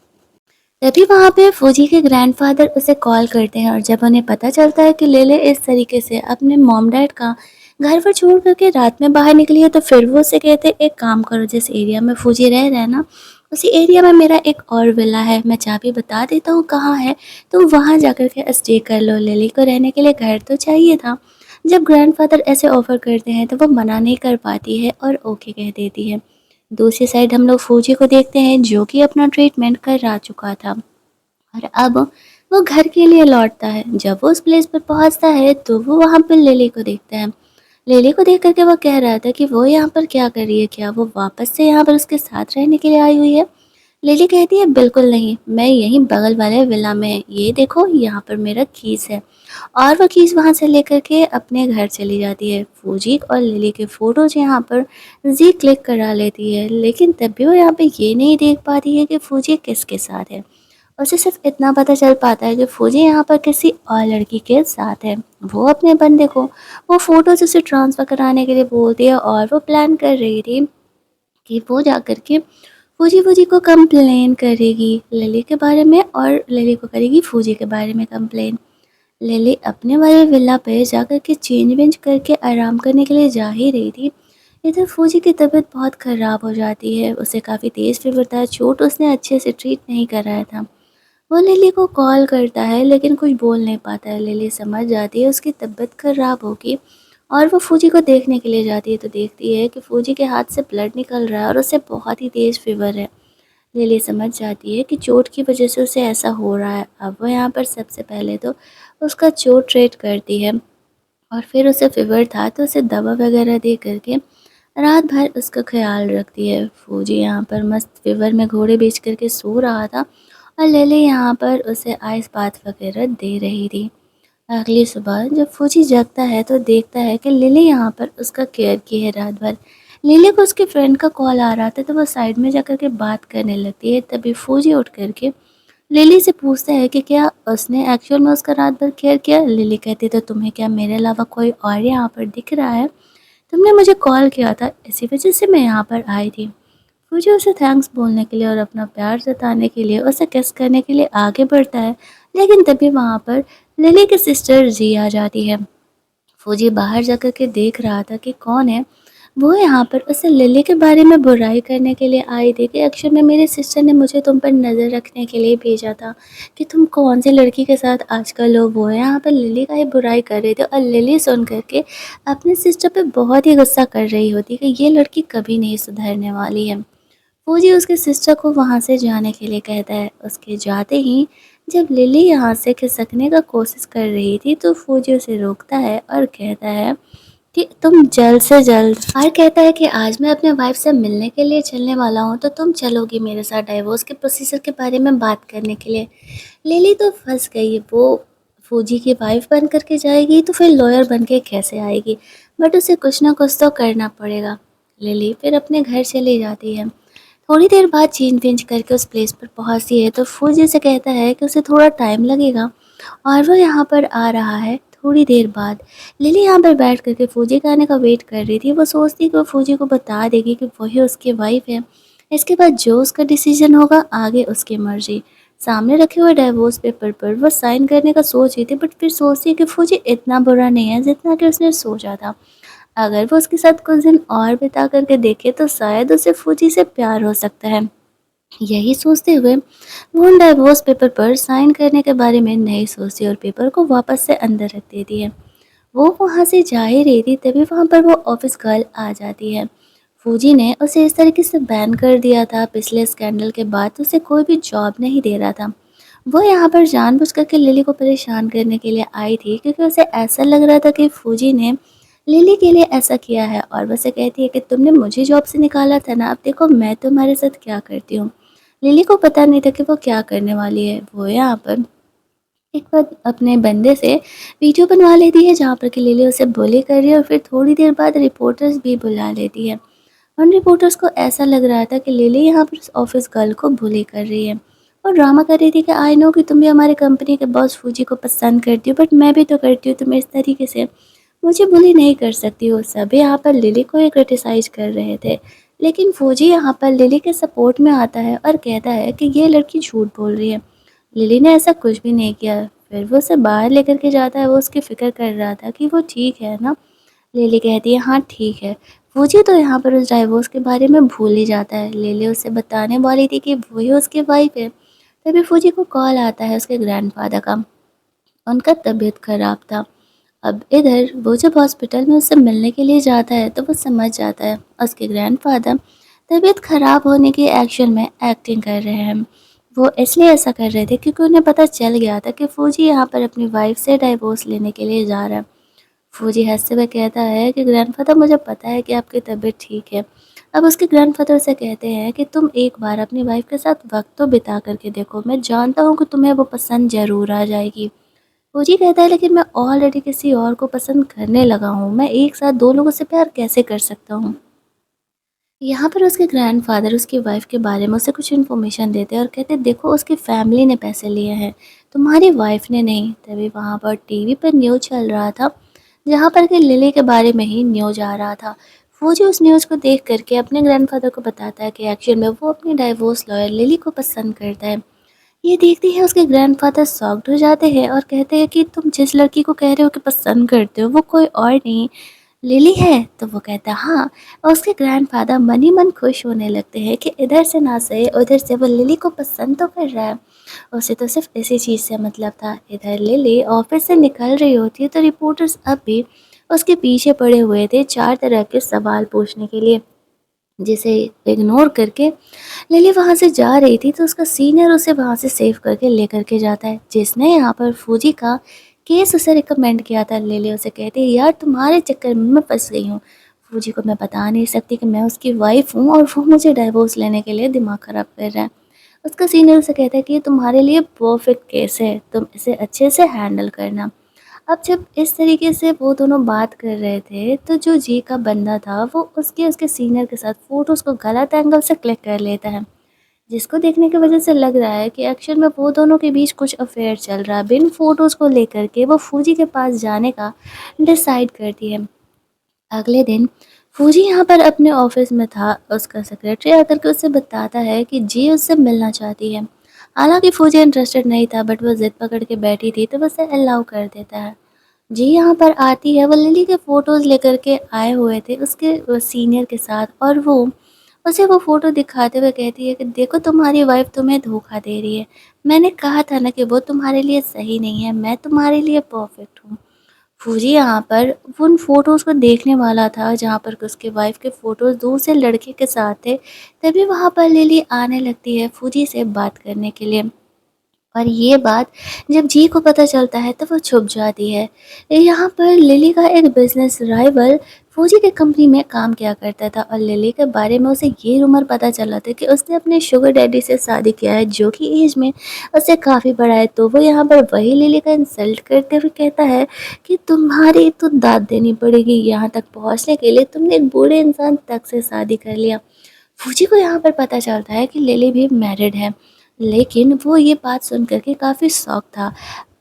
तभी वहाँ पे फौजी के ग्रैंडफ़ादर उसे कॉल करते हैं और जब उन्हें पता चलता है कि लेले इस तरीके से अपने मॉम डैड का घर पर छोड़ कर के रात में बाहर निकली है, तो फिर वो उसे कहते हैं, एक काम करो, जिस एरिया में फौजी रह रहा है ना, उसी एरिया में मेरा एक और विला है, मैं चाबी बता देता हूँ कहाँ है, तुम वहाँ जाकर के स्टे कर लो, लेली को रहने के लिए घर तो चाहिए था। जब ग्रैंडफ़ादर ऐसे ऑफ़र करते हैं तो वो मना नहीं कर पाती है और ओके कह देती है। दूसरी साइड हम लोग फौजी को देखते हैं जो कि अपना ट्रीटमेंट करा चुका था और अब वो घर के लिए लौटता है। जब वो उस प्लेस पर पहुंचता है तो वो वहां पर लिली को देखता है। लिली को देख करके वो कह रहा था कि वो यहाँ पर क्या कर रही है, क्या वो वापस से यहाँ पर उसके साथ रहने के लिए आई हुई है। लिली कहती है बिल्कुल नहीं, मैं यहीं बगल वाले विला में, ये देखो यहाँ पर मेरा कीस है। और वो कीस वहाँ से लेकर के अपने घर चली जाती है। फौजी और लिली के फ़ोटोज़ यहाँ पर जी क्लिक करा लेती है, लेकिन तब भी वो यहाँ पे ये नहीं देख पाती है कि फौजी किसके साथ है। उसे सिर्फ इतना पता चल पाता है कि फौजी यहाँ पर किसी और लड़की के साथ है। वो अपने बंदे को वो फ़ोटोज़ उसे ट्रांसफ़र कराने के लिए बोलती है और वो प्लान कर रही थी कि वो जाकर के फौजी फौजी को कंप्लेन करेगी लिली के बारे में और लिली को करेगी फौजी के बारे में कंप्लेन। लिली अपने वाले विला पे जाकर के चेंज वेंज करके आराम करने के लिए जा ही रही थी। इधर फौजी की तबीयत बहुत ख़राब हो जाती है, उसे काफ़ी तेज़ फीवर था, चोट उसने अच्छे से ट्रीट नहीं कराया था। वो लिली को कॉल करता है लेकिन कुछ बोल नहीं पाता है। लिली समझ जाती है उसकी तबीयत ख़राब होगी और वो फौजी को देखने के लिए जाती है तो देखती है कि फौजी के हाथ से ब्लड निकल रहा है और उसे बहुत ही तेज़ फीवर है। लिली समझ जाती है कि चोट की वजह से उसे ऐसा हो रहा है। अब वो यहाँ पर सबसे पहले तो उसका चोट ट्रीट करती है और फिर उसे फ़ीवर था तो उसे दवा वगैरह दे करके रात भर उसका ख़्याल रखती है। फौजी यहाँ पर मस्त फ़ीवर में घोड़े बेच करके सो रहा था और लिली यहाँ पर उसे आइस बाथ वगैरह दे रही थी। अगली सुबह जब फौजी जागता है तो देखता है कि लिली यहाँ पर उसका केयर की है रात भर। लिली को उसके फ्रेंड का कॉल आ रहा था तो वो साइड में जाकर के बात करने लगती है। तभी फौजी उठ करके लिली से पूछता है कि क्या उसने एक्चुअल में उसका रात भर केयर किया। लिली कहती तो तुम्हें क्या मेरे अलावा कोई और यहाँ पर दिख रहा है, तुमने मुझे कॉल किया था इसी वजह से मैं यहाँ पर आई थी। फौजी उसे थैंक्स बोलने के लिए और अपना प्यार जताने के लिए उसे किस करने के लिए आगे बढ़ता है, लेकिन तभी वहाँ पर लिली की सिस्टर जी आ जाती है। फौजी बाहर जाकर के देख रहा था कि कौन है। वो यहाँ पर उसे लिली के बारे में बुराई करने के लिए आई थी कि एक्चुअल में मेरी सिस्टर ने मुझे तुम पर नज़र रखने के लिए भेजा था कि तुम कौन सी लड़की के साथ आजकल हो। वो यहाँ पर लिली का ही बुराई कर रहे थे और लिली सुन करके अपनी सिस्टर पे बहुत ही गुस्सा कर रही होती कि ये लड़की कभी नहीं सुधरने वाली है। फौजी उसके सिस्टर को वहाँ से जाने के लिए कहता है। उसके जाते ही जब लिली यहाँ से खिसकने का कोशिश कर रही थी तो फौजी उसे रोकता है और कहता है कि तुम जल्द से जल्द, और कहता है कि आज मैं अपने वाइफ से मिलने के लिए चलने वाला हूँ तो तुम चलोगी मेरे साथ डाइवोर्स के प्रोसीजर के बारे में बात करने के लिए। लिली तो फंस गई, वो फौजी की वाइफ बन करके जाएगी तो फिर लॉयर बन के कैसे आएगी, बट उसे कुछ ना कुछ तो करना पड़ेगा। लिली फिर अपने घर चली जाती है। थोड़ी देर बाद चेंज वेंज करके उस प्लेस पर पहुंचती है तो फौजी से कहता है कि उसे थोड़ा टाइम लगेगा और वो यहाँ पर आ रहा है थोड़ी देर बाद। लिली यहाँ पर बैठ करके फौजी के आने का वेट कर रही थी। वो सोचती कि वो फौजी को बता देगी कि वही उसकी वाइफ है। इसके बाद जो उसका डिसीजन होगा आगे उसकी मर्जी। सामने रखे हुए डाइवोर्स पेपर पर वो साइन करने का सोच रही थी, बट फिर सोचती है कि फौजी इतना बुरा नहीं है जितना कि उसने सोचा था। अगर वो उसके साथ कुछ दिन और बिता करके देखे तो शायद उसे फौजी से प्यार हो सकता है। यही सोचते हुए वो उन डाइवोर्स पेपर पर साइन करने के बारे में नहीं सोचती और पेपर को वापस से अंदर रख देती है। वो वहाँ से जा ही रही थी तभी वहाँ पर वो ऑफिस गर्ल आ जाती है। फौजी ने उसे इस तरीके से बैन कर दिया था, पिछले स्कैंडल के बाद उसे कोई भी जॉब नहीं दे रहा था। वो यहाँ पर जानबूझ करके लिली को परेशान करने के लिए आई थी क्योंकि उसे ऐसा लग रहा था कि फौजी ने लिली के लिए ऐसा किया है और वैसे कहती है कि तुमने मुझे जॉब से निकाला था ना, अब देखो मैं तुम्हारे साथ क्या करती हूँ। लिली को पता नहीं था कि वो क्या करने वाली है। वो यहाँ पर एक बार अपने बंदे से वीडियो बनवा लेती है जहाँ पर कि लिली उसे बुली कर रही है और फिर थोड़ी देर बाद रिपोर्टर्स भी बुला लेती है। उन रिपोर्टर्स को ऐसा लग रहा था कि लिली यहाँ पर उस ऑफिस गर्ल को बुली कर रही है और ड्रामा कर रही थी कि आई नो कि तुम भी हमारी कंपनी के बॉस फौजी को पसंद करती हो, बट मैं भी तो करती हूँ, तुम इस तरीके से मुझे बुली नहीं कर सकती हो। सभी यहाँ पर लिली को ही क्रिटिसाइज कर रहे थे, लेकिन फौजी यहाँ पर लिली के सपोर्ट में आता है और कहता है कि ये लड़की झूठ बोल रही है। लिली ने ऐसा कुछ भी नहीं किया। फिर वो उसे बाहर लेकर के जाता है, वो उसकी फ़िक्र कर रहा था कि वो ठीक है ना? लिली कहती है हाँ ठीक है। फौजी तो यहाँ पर उस डाइवोर्स के बारे में भूल ही जाता है। लिली उसे बताने वाली थी कि वही उसकी वाइफ़ है। तभी फौजी को कॉल आता है उसके ग्रैंडफ़ादर का। उनका तबीयत ख़राब था। अब इधर वो जब हॉस्पिटल में उससे मिलने के लिए जाता है तो वो समझ जाता है उसके ग्रैंडफ़ादर तबीयत ख़राब होने की एक्शन में एक्टिंग कर रहे हैं। वो इसलिए ऐसा कर रहे थे क्योंकि उन्हें पता चल गया था कि फ़ौजी यहाँ पर अपनी वाइफ़ से डाइवोर्स लेने के लिए जा रहा है। फौजी हँसते हुए कहता है कि ग्रैंडफ़ादर मुझे पता है कि आपकी तबीयत ठीक है। अब उसके ग्रैंडफ़ादर से कहते हैं कि तुम एक बार अपनी वाइफ़ के साथ वक़्त तो बिता कर के देखो, मैं जानता हूँ कि तुम्हें वो पसंद ज़रूर आ जाएगी। फौजी कहता है लेकिन मैं ऑलरेडी किसी और को पसंद करने लगा हूँ, मैं एक साथ 2 लोगों से प्यार कैसे कर सकता हूँ? यहाँ पर उसके ग्रैंडफ़ादर उसकी वाइफ़ के बारे में उसे कुछ इन्फॉर्मेशन देते हैं और कहते हैं देखो उसकी फ़ैमिली ने पैसे लिए हैं, तुम्हारी वाइफ़ ने नहीं। तभी वहाँ पर टीवी पर न्यूज़ चल रहा था, जहाँ पर कि लिली के बारे में ही न्यूज़ आ रहा था। फौजी उस न्यूज़ को देख कर के अपने ग्रैंडफ़ादर को बताता है कि एक्चुअल में वो अपनी डाइवोर्स लॉयर लिली को पसंद करता है। ये देखते ही उसके ग्रैंडफ़ादर शॉक्ड हो जाते हैं और कहते हैं कि तुम जिस लड़की को कह रहे हो कि पसंद करते हो, वो कोई और नहीं लिली है? तो वो कहता है हाँ। और उसके ग्रैंडफ़ादर मन ही मन खुश होने लगते हैं कि इधर से ना सही उधर से वो लिली को पसंद तो कर रहा है। उसे तो सिर्फ़ इसी चीज़ से मतलब था। इधर लिली ऑफ़िस से निकल रही होती है तो रिपोर्टर्स अब भी उसके पीछे पड़े हुए थे 4 तरह के सवाल पूछने के लिए, जिसे इग्नोर करके लिली वहाँ से जा रही थी तो उसका सीनियर उसे वहाँ से सेव करके लेकर के जाता है, जिसने यहाँ पर फौजी का केस उसे रिकमेंड किया था। लिली उसे कहती है यार तुम्हारे चक्कर में मैं फंस गई हूँ। फौजी को मैं बता नहीं सकती कि मैं उसकी वाइफ हूँ और वो मुझे डाइवोर्स लेने के लिए दिमाग ख़राब कर रहा है। उसका सीनियर उसे कहता है कि ये तुम्हारे लिए परफेक्ट केस है, तुम इसे अच्छे से हैंडल करना। अब जब इस तरीके से वो दोनों बात कर रहे थे, तो जो जी का बंदा था वो उसके सीनियर के साथ फ़ोटोज़ को गलत एंगल से क्लिक कर लेता है, जिसको देखने की वजह से लग रहा है कि एक्चुअल में वो दोनों के बीच कुछ अफ़ेयर चल रहा है। बिन फ़ोटोज़ को लेकर के वो फौजी के पास जाने का डिसाइड करती है। अगले दिन फौजी यहाँ पर अपने ऑफ़िस में था, उसका सेक्रेटरी आकर के उसे बताता है कि जी उससे मिलना चाहती है। हालाँकि फौजी इंटरेस्टेड नहीं था बट वो ज़िद पकड़ के बैठी थी तो वो उसे अलाउ कर देता है। जी यहाँ पर आती है, वो लिली के फ़ोटोज़ लेकर के आए हुए थे उसके सीनियर के साथ और वो उसे वो फ़ोटो दिखाते हुए कहती है कि देखो तुम्हारी वाइफ़ तुम्हें धोखा दे रही है। मैंने कहा था ना कि वो तुम्हारे लिए सही नहीं है, मैं तुम्हारे लिए परफ़ेक्ट हूँ। फौजी यहाँ पर उन फ़ोटोज़ को देखने वाला था जहाँ पर कि उसकी वाइफ़ के फ़ोटोज़ दूसरे लड़के के साथ थे, तभी वहाँ पर लिली आने लगती है फौजी से बात करने के लिए। और ये बात जब जी को पता चलता है तो वो छुप जाती है। यहाँ पर लिली का एक बिज़नेस राइवल फौजी की कंपनी में काम किया करता था और लिली के बारे में उसे ये रूमर पता चला था कि उसने अपने शुगर डैडी से शादी किया है जो कि एज में उससे काफ़ी बड़ा है। तो वो यहाँ पर वही लिली का इंसल्ट करते हुए कहता है कि तुम्हारी तो दाद देनी पड़ेगी, यहाँ तक पहुँचने के लिए तुमने एक बूढ़े इंसान तक से शादी कर लिया। फौजी को यहाँ पर पता चलता है कि लिली भी मैरिड है, लेकिन वो ये बात सुन कर के काफ़ी शॉक था।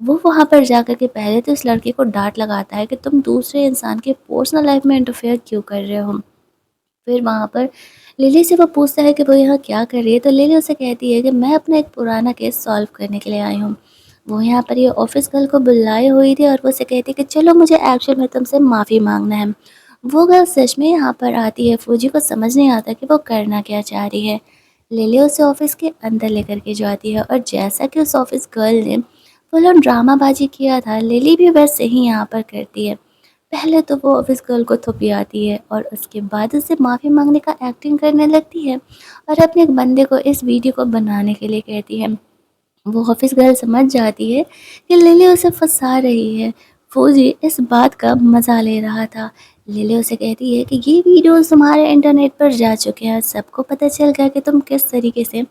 वो वहाँ पर जाकर के पहले तो इस लड़के को डाँट लगाता है कि तुम दूसरे इंसान के पर्सनल लाइफ़ में इंटरफेयर क्यों कर रहे हो? फिर वहाँ पर लिली से वो पूछता है कि वो यहाँ क्या कर रही है? तो लिली उसे कहती है कि मैं अपना एक पुराना केस सॉल्व करने के लिए आई हूँ। वो यहाँ पर ये ऑफ़िस गर्ल को बुलाए हुई थी और वो उसे कहती है कि चलो मुझे एक्चुअल में तुमसे माफ़ी माँगना है। वो गर्ल सच में यहाँ पर आती है, फौजी को समझ नहीं आता कि वो करना क्या चाह रही है। लिली उसे ऑफ़िस के अंदर लेकर के जाती है और जैसा कि उस ऑफ़िस गर्ल ने फुल ऑन ड्रामाबाजी किया था, लिली भी वैसे ही यहाँ पर करती है। पहले तो वो ऑफ़िस गर्ल को थुपियाती है और उसके बाद उससे माफ़ी माँगने का एक्टिंग करने लगती है और अपने एक बंदे को इस वीडियो को बनाने के लिए कहती है। वो ऑफिस गर्ल समझ जाती है कि लिली उसे फंसा रही है। फौजी इस बात का मज़ा ले रहा था। लिली उसे कहती है कि ये वीडियोस तुम्हारे इंटरनेट पर जा चुके हैं, सबको पता चल गया कि तुम किस तरीके से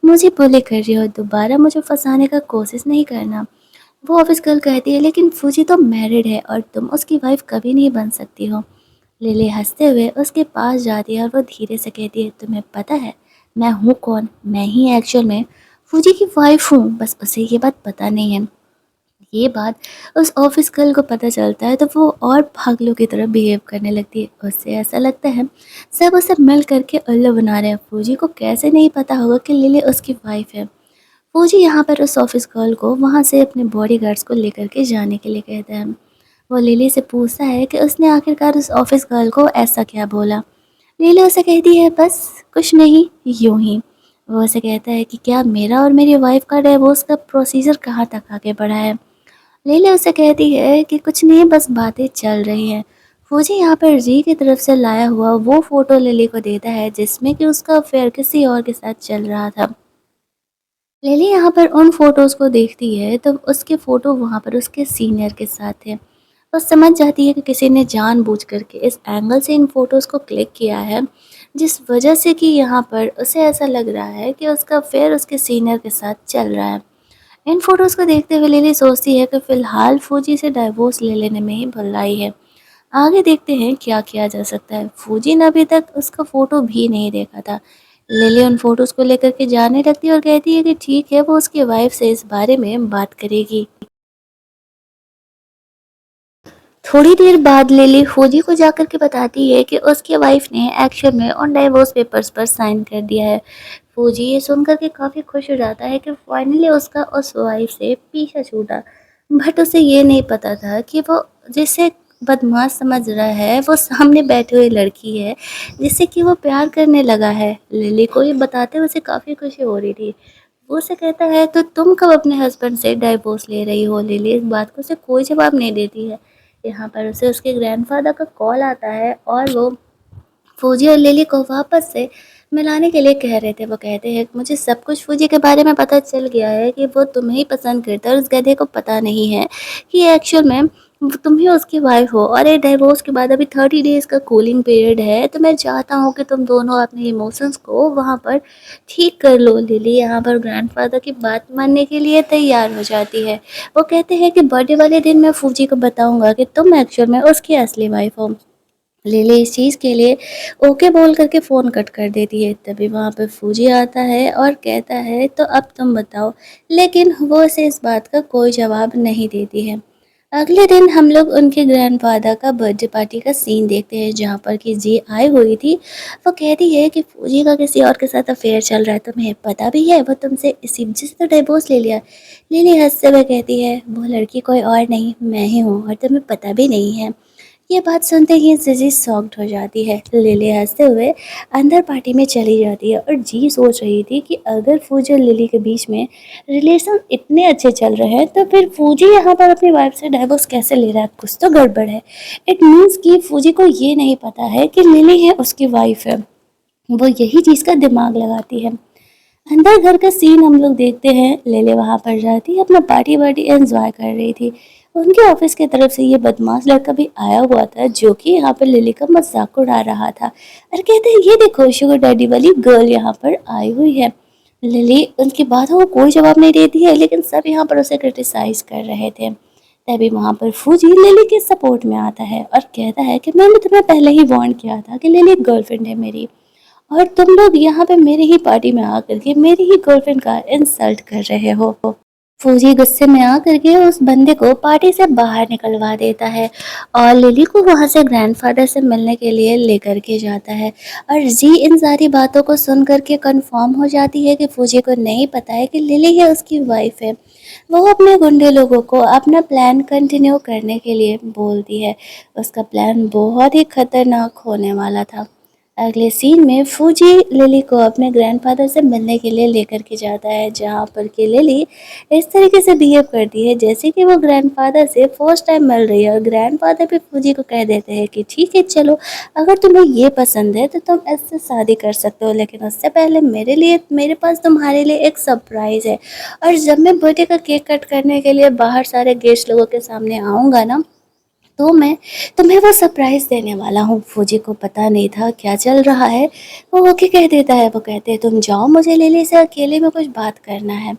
मुझे बुली कर रही हो, दोबारा मुझे फंसाने का कोशिश नहीं करना। वो ऑफिस गर्ल कहती है लेकिन फौजी तो मैरिड है और तुम उसकी वाइफ कभी नहीं बन सकती हो। लिली हंसते हुए उसके पास जाती है और वो धीरे से कहती है तुम्हें पता है मैं हूँ कौन? मैं ही एक्चुअल में फौजी की वाइफ हूँ, बस उसे ये बात पता नहीं है। ये बात उस ऑफिस गर्ल को पता चलता है तो वो और पागलों की तरह बिहेव करने लगती है। उससे ऐसा लगता है सब उसे मिल करके उल्लू बना रहे हैं। फौजी को कैसे नहीं पता होगा कि लिली उसकी वाइफ है। फौजी यहाँ पर उस ऑफिस गर्ल को वहाँ से अपने बॉडीगार्ड्स को लेकर के जाने के लिए कहता है। वो लिली से पूछता है कि उसने आखिरकार उस ऑफिस गर्ल को ऐसा क्या बोला। लिली उसे कहती है बस कुछ नहीं, यूं ही। वो उसे कहता है कि क्या मेरा और मेरी वाइफ का डिवोर्स का प्रोसीजर कहाँ तक आगे बढ़ा है। लिली उसे कहती है कि कुछ नहीं, बस बातें चल रही हैं। फौजी यहाँ पर जी की तरफ से लाया हुआ वो फोटो लिली को देता है जिसमें कि उसका अफेयर किसी और के साथ चल रहा था। लिली यहाँ पर उन फोटोज को देखती है तो उसके फोटो वहाँ पर उसके सीनियर के साथ थे। वो समझ जाती है कि किसी ने जानबूझ करके इस एंगल से इन फोटोज को क्लिक किया है, जिस वजह से कि यहाँ पर उसे ऐसा लग रहा है कि उसका अफेयर उसके सीनियर के साथ चल रहा है। इन फोटोज को देखते हुए लिली सोचती है कि फिलहाल फौजी से डाइवोर्स ले लेने में ही भलाई है। आगे देखते हैं क्या किया जा सकता है। फौजी ने अभी तक उसका फोटो भी नहीं देखा था। लिली उन फोटोज को लेकर के जाने लगती है और कहती है कि ठीक है, वो उसकी वाइफ से इस बारे में बात करेगी। थोड़ी देर बाद लिली फौजी को जाकर के बताती है कि उसकी वाइफ ने एक्शन में उन डाइवोर्स पेपर्स पर साइन कर दिया है। फौजी ये सुनकर के काफ़ी खुश हो जाता है कि फाइनली उसका उस वाइफ से पीछा छूटा। बट उसे ये नहीं पता था कि वो जिसे बदमाश समझ रहा है वो सामने बैठी हुई लड़की है जिससे कि वो प्यार करने लगा है। लिली को ये बताते हुए उसे काफ़ी खुशी हो रही थी। वो उसे कहता है तो तुम कब अपने हस्बैंड से डाइवोर्स ले रही हो। लिली इस बात को उसे कोई जवाब नहीं देती है। यहाँ पर उसे उसके ग्रैंडफादर का कॉल आता है और वो फौजी और लिली को वापस से मिलाने के लिए कह रहे थे। वो कहते हैं मुझे सब कुछ फौजी के बारे में पता चल गया है कि वो तुम्हें ही पसंद करता है और उस गधे को पता नहीं है कि एक्चुअल में तुम ही उसकी वाइफ हो। और ये डिवोर्स के बाद अभी 30 डेज़ का कूलिंग पीरियड है, तो मैं चाहता हूँ कि तुम दोनों अपने इमोशंस को वहाँ पर ठीक कर लो। लिली यहाँ पर ग्रैंडफादर की बात मानने के लिए तैयार हो जाती है। वो कहते हैं कि बर्थडे वाले दिन मैं फौजी को बताऊंगा कि तुम एक्चुअल में उसकी असली वाइफ हो। लिली इस चीज़ के लिए ओके बोल करके फ़ोन कट कर देती है। तभी वहाँ पे फौजी आता है और कहता है तो अब तुम बताओ। लेकिन वो उसे इस बात का कोई जवाब नहीं देती है। अगले दिन हम लोग उनके ग्रैंडफादर का बर्थडे पार्टी का सीन देखते हैं जहाँ पर कि जी आई हुई थी। वो कहती है कि फौजी का किसी और के साथ अफेयर चल रहा है, तुम्हें पता भी है, वो तुमसे इसी वजह से तो डिवोर्स ले लिया। लिली हंसते हुए कहती है वो लड़की कोई और नहीं, मैं ही हूँ और तुम्हें पता भी नहीं है। ये बात सुनते ही जीजी शॉक्ड हो जाती है। लिली हंसते हुए अंदर पार्टी में चली जाती है और जी सोच रही थी कि अगर फूजी और लिली के बीच में रिलेशन इतने अच्छे चल रहे हैं तो फिर फूजी यहाँ पर अपनी वाइफ से डाइवोर्स कैसे ले रहा है, कुछ तो गड़बड़ है। इट मीन्स कि फूजी को ये नहीं पता है कि लिली है उसकी वाइफ है। वो यही चीज़ का दिमाग लगाती है। अंदर घर का सीन हम लोग देखते हैं। लेले वहां पर जाती है, अपना पार्टी वार्टी एंजॉय कर रही थी। उनके ऑफिस की तरफ से ये बदमाश लड़का भी आया हुआ था जो कि यहाँ पर लिली का मजाक उड़ा रहा था और कहते हैं ये देखो शुगर डैडी वाली गर्ल यहाँ पर आई हुई है। लिली उनकी बातों को कोई जवाब नहीं देती है लेकिन सब यहाँ पर उसे क्रिटिसाइज कर रहे थे। तभी वहां पर फूजी लिली के सपोर्ट में आता है और कहता है कि मैंने तुम्हें पहले ही वार्न किया था कि लिली गर्लफ्रेंड है मेरी, और तुम लोग यहाँ पे मेरी ही पार्टी में आकर के मेरी ही गर्लफ्रेंड का इंसल्ट कर रहे हो। फौजी गुस्से में आकर के उस बंदे को पार्टी से बाहर निकलवा देता है और लिली को वहां से ग्रैंडफादर से मिलने के लिए लेकर के जाता है। और जी इन सारी बातों को सुन करके कंफर्म हो जाती है कि फौजी को नहीं पता है कि लिली है उसकी वाइफ है। वो अपने गुंडे लोगों को अपना प्लान कंटिन्यू करने के लिए बोलती है। उसका प्लान बहुत ही खतरनाक होने वाला था। अगले सीन में फूजी लिली को अपने ग्रैंडफादर से मिलने के लिए लेकर के जाता है जहाँ पर कि लिली इस तरीके से बिहेव करती है जैसे कि वो ग्रैंडफादर से फर्स्ट टाइम मिल रही है। और ग्रैंडफादर भी फूजी को कह देते हैं कि ठीक है चलो, अगर तुम्हें ये पसंद है तो तुम इससे शादी कर सकते हो, लेकिन उससे पहले मेरे पास तुम्हारे लिए एक सरप्राइज़ है। और जब मैं बर्थडे का केक कट करने के लिए बाहर सारे गेस्ट लोगों के सामने आऊँगा ना, तो मैं तुम्हें वो सरप्राइज़ देने वाला हूँ। फौजी को पता नहीं था क्या चल रहा है। वो ओके कह देता है। वो कहते हैं तुम जाओ, मुझे लिली से अकेले में कुछ बात करना है।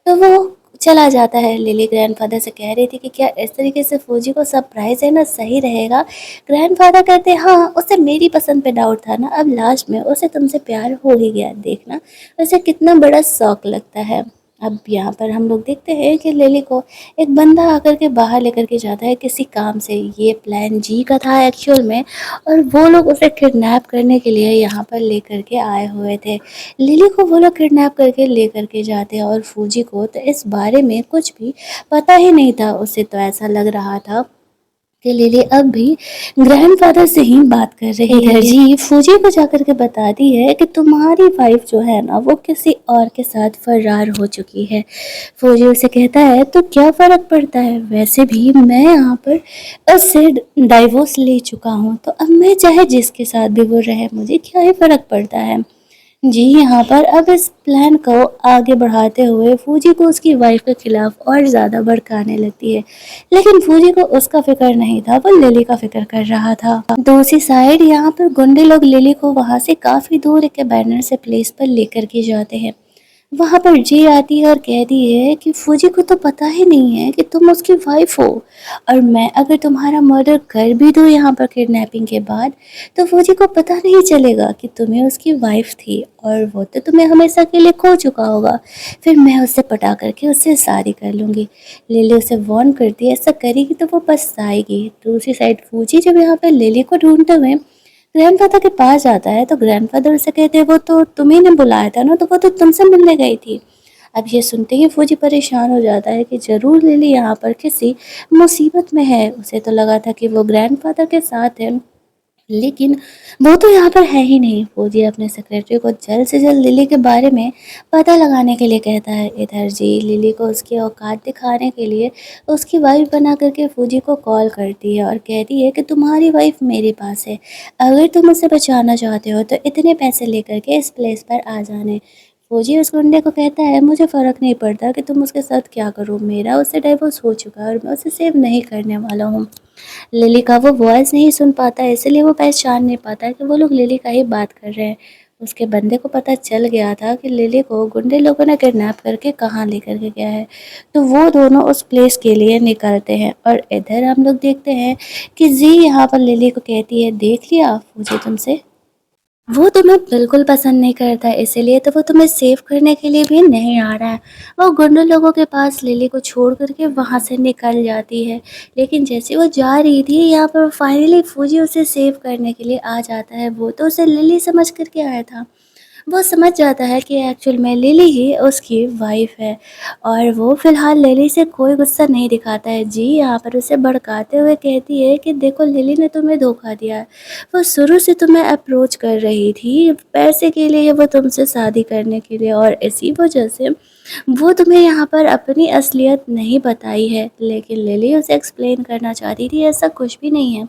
तो वो चला जाता है। लिली ग्रैंडफादर से कह रही थी कि क्या इस तरीके से फौजी को सरप्राइज़ देना सही रहेगा। ग्रैंडफादर कहते हैं हाँ, उसे मेरी पसंद पे डाउट था ना, अब लास्ट में उसे तुमसे प्यार हो ही गया, देखना उसे कितना बड़ा शौक लगता है। अब यहाँ पर हम लोग देखते हैं कि लिली को एक बंदा आकर के बाहर लेकर के जाता है किसी काम से। ये प्लान जी का था एक्चुअल में, और वो लोग उसे किडनैप करने के लिए यहाँ पर लेकर के आए हुए थे। लिली को वो लोग किडनैप करके लेकर के जाते हैं, और फूजी को तो इस बारे में कुछ भी पता ही नहीं था। उसे तो ऐसा लग रहा था कि लिली अब भी ग्रैंडफादर से ही बात कर रही है। जी फौजी को जाकर के बताती है कि तुम्हारी वाइफ जो है ना वो किसी और के साथ फरार हो चुकी है। फौजी उसे कहता है तो क्या फ़र्क पड़ता है, वैसे भी मैं यहाँ पर उससे डाइवोर्स ले चुका हूँ, तो अब मैं चाहे जिसके साथ भी वो रहे मुझे क्या ही फ़र्क पड़ता है। जी यहाँ पर अब इस प्लान को आगे बढ़ाते हुए फूजी को उसकी वाइफ के खिलाफ और ज़्यादा भड़काने लगती है। लेकिन फूजी को उसका फिक्र नहीं था, वो लिली का फिक्र कर रहा था। दूसरी साइड यहाँ पर गुंडे लोग लिली को वहाँ से काफ़ी दूर एक बैनर से प्लेस पर लेकर के जाते हैं। वहाँ पर जी आती है और कहती है कि फौजी को तो पता ही नहीं है कि तुम उसकी वाइफ हो, और मैं अगर तुम्हारा मर्डर कर भी दूँ यहाँ पर किडनैपिंग के बाद, तो फौजी को पता नहीं चलेगा कि तुम्हें उसकी वाइफ थी, और वो तो तुम्हें हमेशा के लिए खो चुका होगा। फिर मैं उससे पटा करके उससे शादी कर लूँगी। लिली उसे वार्न करती है ऐसा करेगी तो वो पछताएगी। दूसरी साइड फौजी जब यहाँ पर लिली को ढूंढते हुए ग्रैंडफादर के पास जाता है तो ग्रैंडफादर उसे कहते हैं वो तो तुम्ही ने बुलाया था ना, तो वो तो तुमसे मिलने गई थी। अब ये सुनते ही फौजी परेशान हो जाता है कि जरूर लिली यहाँ पर किसी मुसीबत में है। उसे तो लगा था कि वो ग्रैंडफादर के साथ है, लेकिन वो तो यहाँ पर है ही नहीं। फौजी अपने सेक्रेटरी को जल्द से जल्द लिली के बारे में पता लगाने के लिए कहता है। इधर जी लिली को उसकी औकात दिखाने के लिए उसकी वाइफ बना करके फौजी को कॉल करती है और कहती है कि तुम्हारी वाइफ मेरे पास है, अगर तुम उसे बचाना चाहते हो तो इतने पैसे लेकर के इस प्लेस पर आ जाने। फौजी उस गुंडे को कहता है मुझे फ़र्क नहीं पड़ता कि तुम उसके साथ क्या करो, मेरा उससे डाइवोर्स हो चुका है और मैं उसे सेव नहीं करने वाला हूँ। लिली का वो वॉइस नहीं सुन पाता है, इसलिए वो पहचान नहीं पाता है कि वो लोग लिली का ही बात कर रहे हैं। उसके बंदे को पता चल गया था कि लिली को गुंडे लोगों ने किडनैप करके कहाँ लेकर के गया है, तो वो दोनों उस प्लेस के लिए निकलते हैं। और इधर हम लोग देखते हैं कि जी यहाँ पर लिली को कहती है देख लिया मुझे तुमसे, वो तुम्हें बिल्कुल पसंद नहीं करता है, इसीलिए तो वो तुम्हें सेव करने के लिए भी नहीं आ रहा है। वो गुंडों लोगों के पास लिली को छोड़ करके वहाँ से निकल जाती है। लेकिन जैसे वो जा रही थी यहाँ पर फाइनली फौजी उसे सेव करने के लिए आ जाता है। वो तो उसे लिली समझ करके आया था, वो समझ जाता है कि एक्चुअल में लिली ही उसकी वाइफ है, और वो फ़िलहाल लिली से कोई गुस्सा नहीं दिखाता है। जी यहाँ पर उसे भड़काते हुए कहती है कि देखो लिली ने तुम्हें धोखा दिया है, वो शुरू से तुम्हें अप्रोच कर रही थी पैसे के लिए, वो तुमसे शादी करने के लिए, और इसी वजह से वो तुम्हें यहाँ पर अपनी असलियत नहीं बताई है। लेकिन लिली उसे एक्सप्लेन करना चाहती थी ऐसा कुछ भी नहीं है।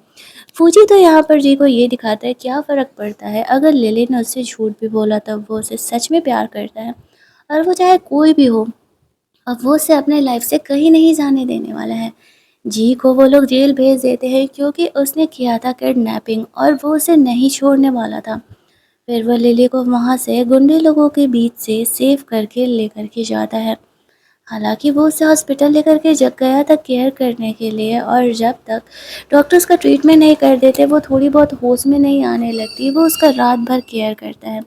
फूजी तो यहाँ पर जी को ये दिखाता है क्या फ़र्क पड़ता है अगर लिली ने उससे झूठ भी बोला, तब वो उसे सच में प्यार करता है, और वो चाहे कोई भी हो, अब वो उसे अपने लाइफ से कहीं नहीं जाने देने वाला है। जी को वो लोग जेल भेज देते हैं क्योंकि उसने किया था किडनैपिंग, और वो उसे नहीं छोड़ने वाला था। फिर वो लिली को वहाँ से गुंडे लोगों के बीच से सेव करके लेकर के जाता है। हालाँकि वो उसे हॉस्पिटल लेकर के जग गया था केयर करने के लिए, और जब तक डॉक्टर उसका ट्रीटमेंट नहीं कर देते, वो थोड़ी बहुत होश में नहीं आने लगती, वो उसका रात भर केयर करता है।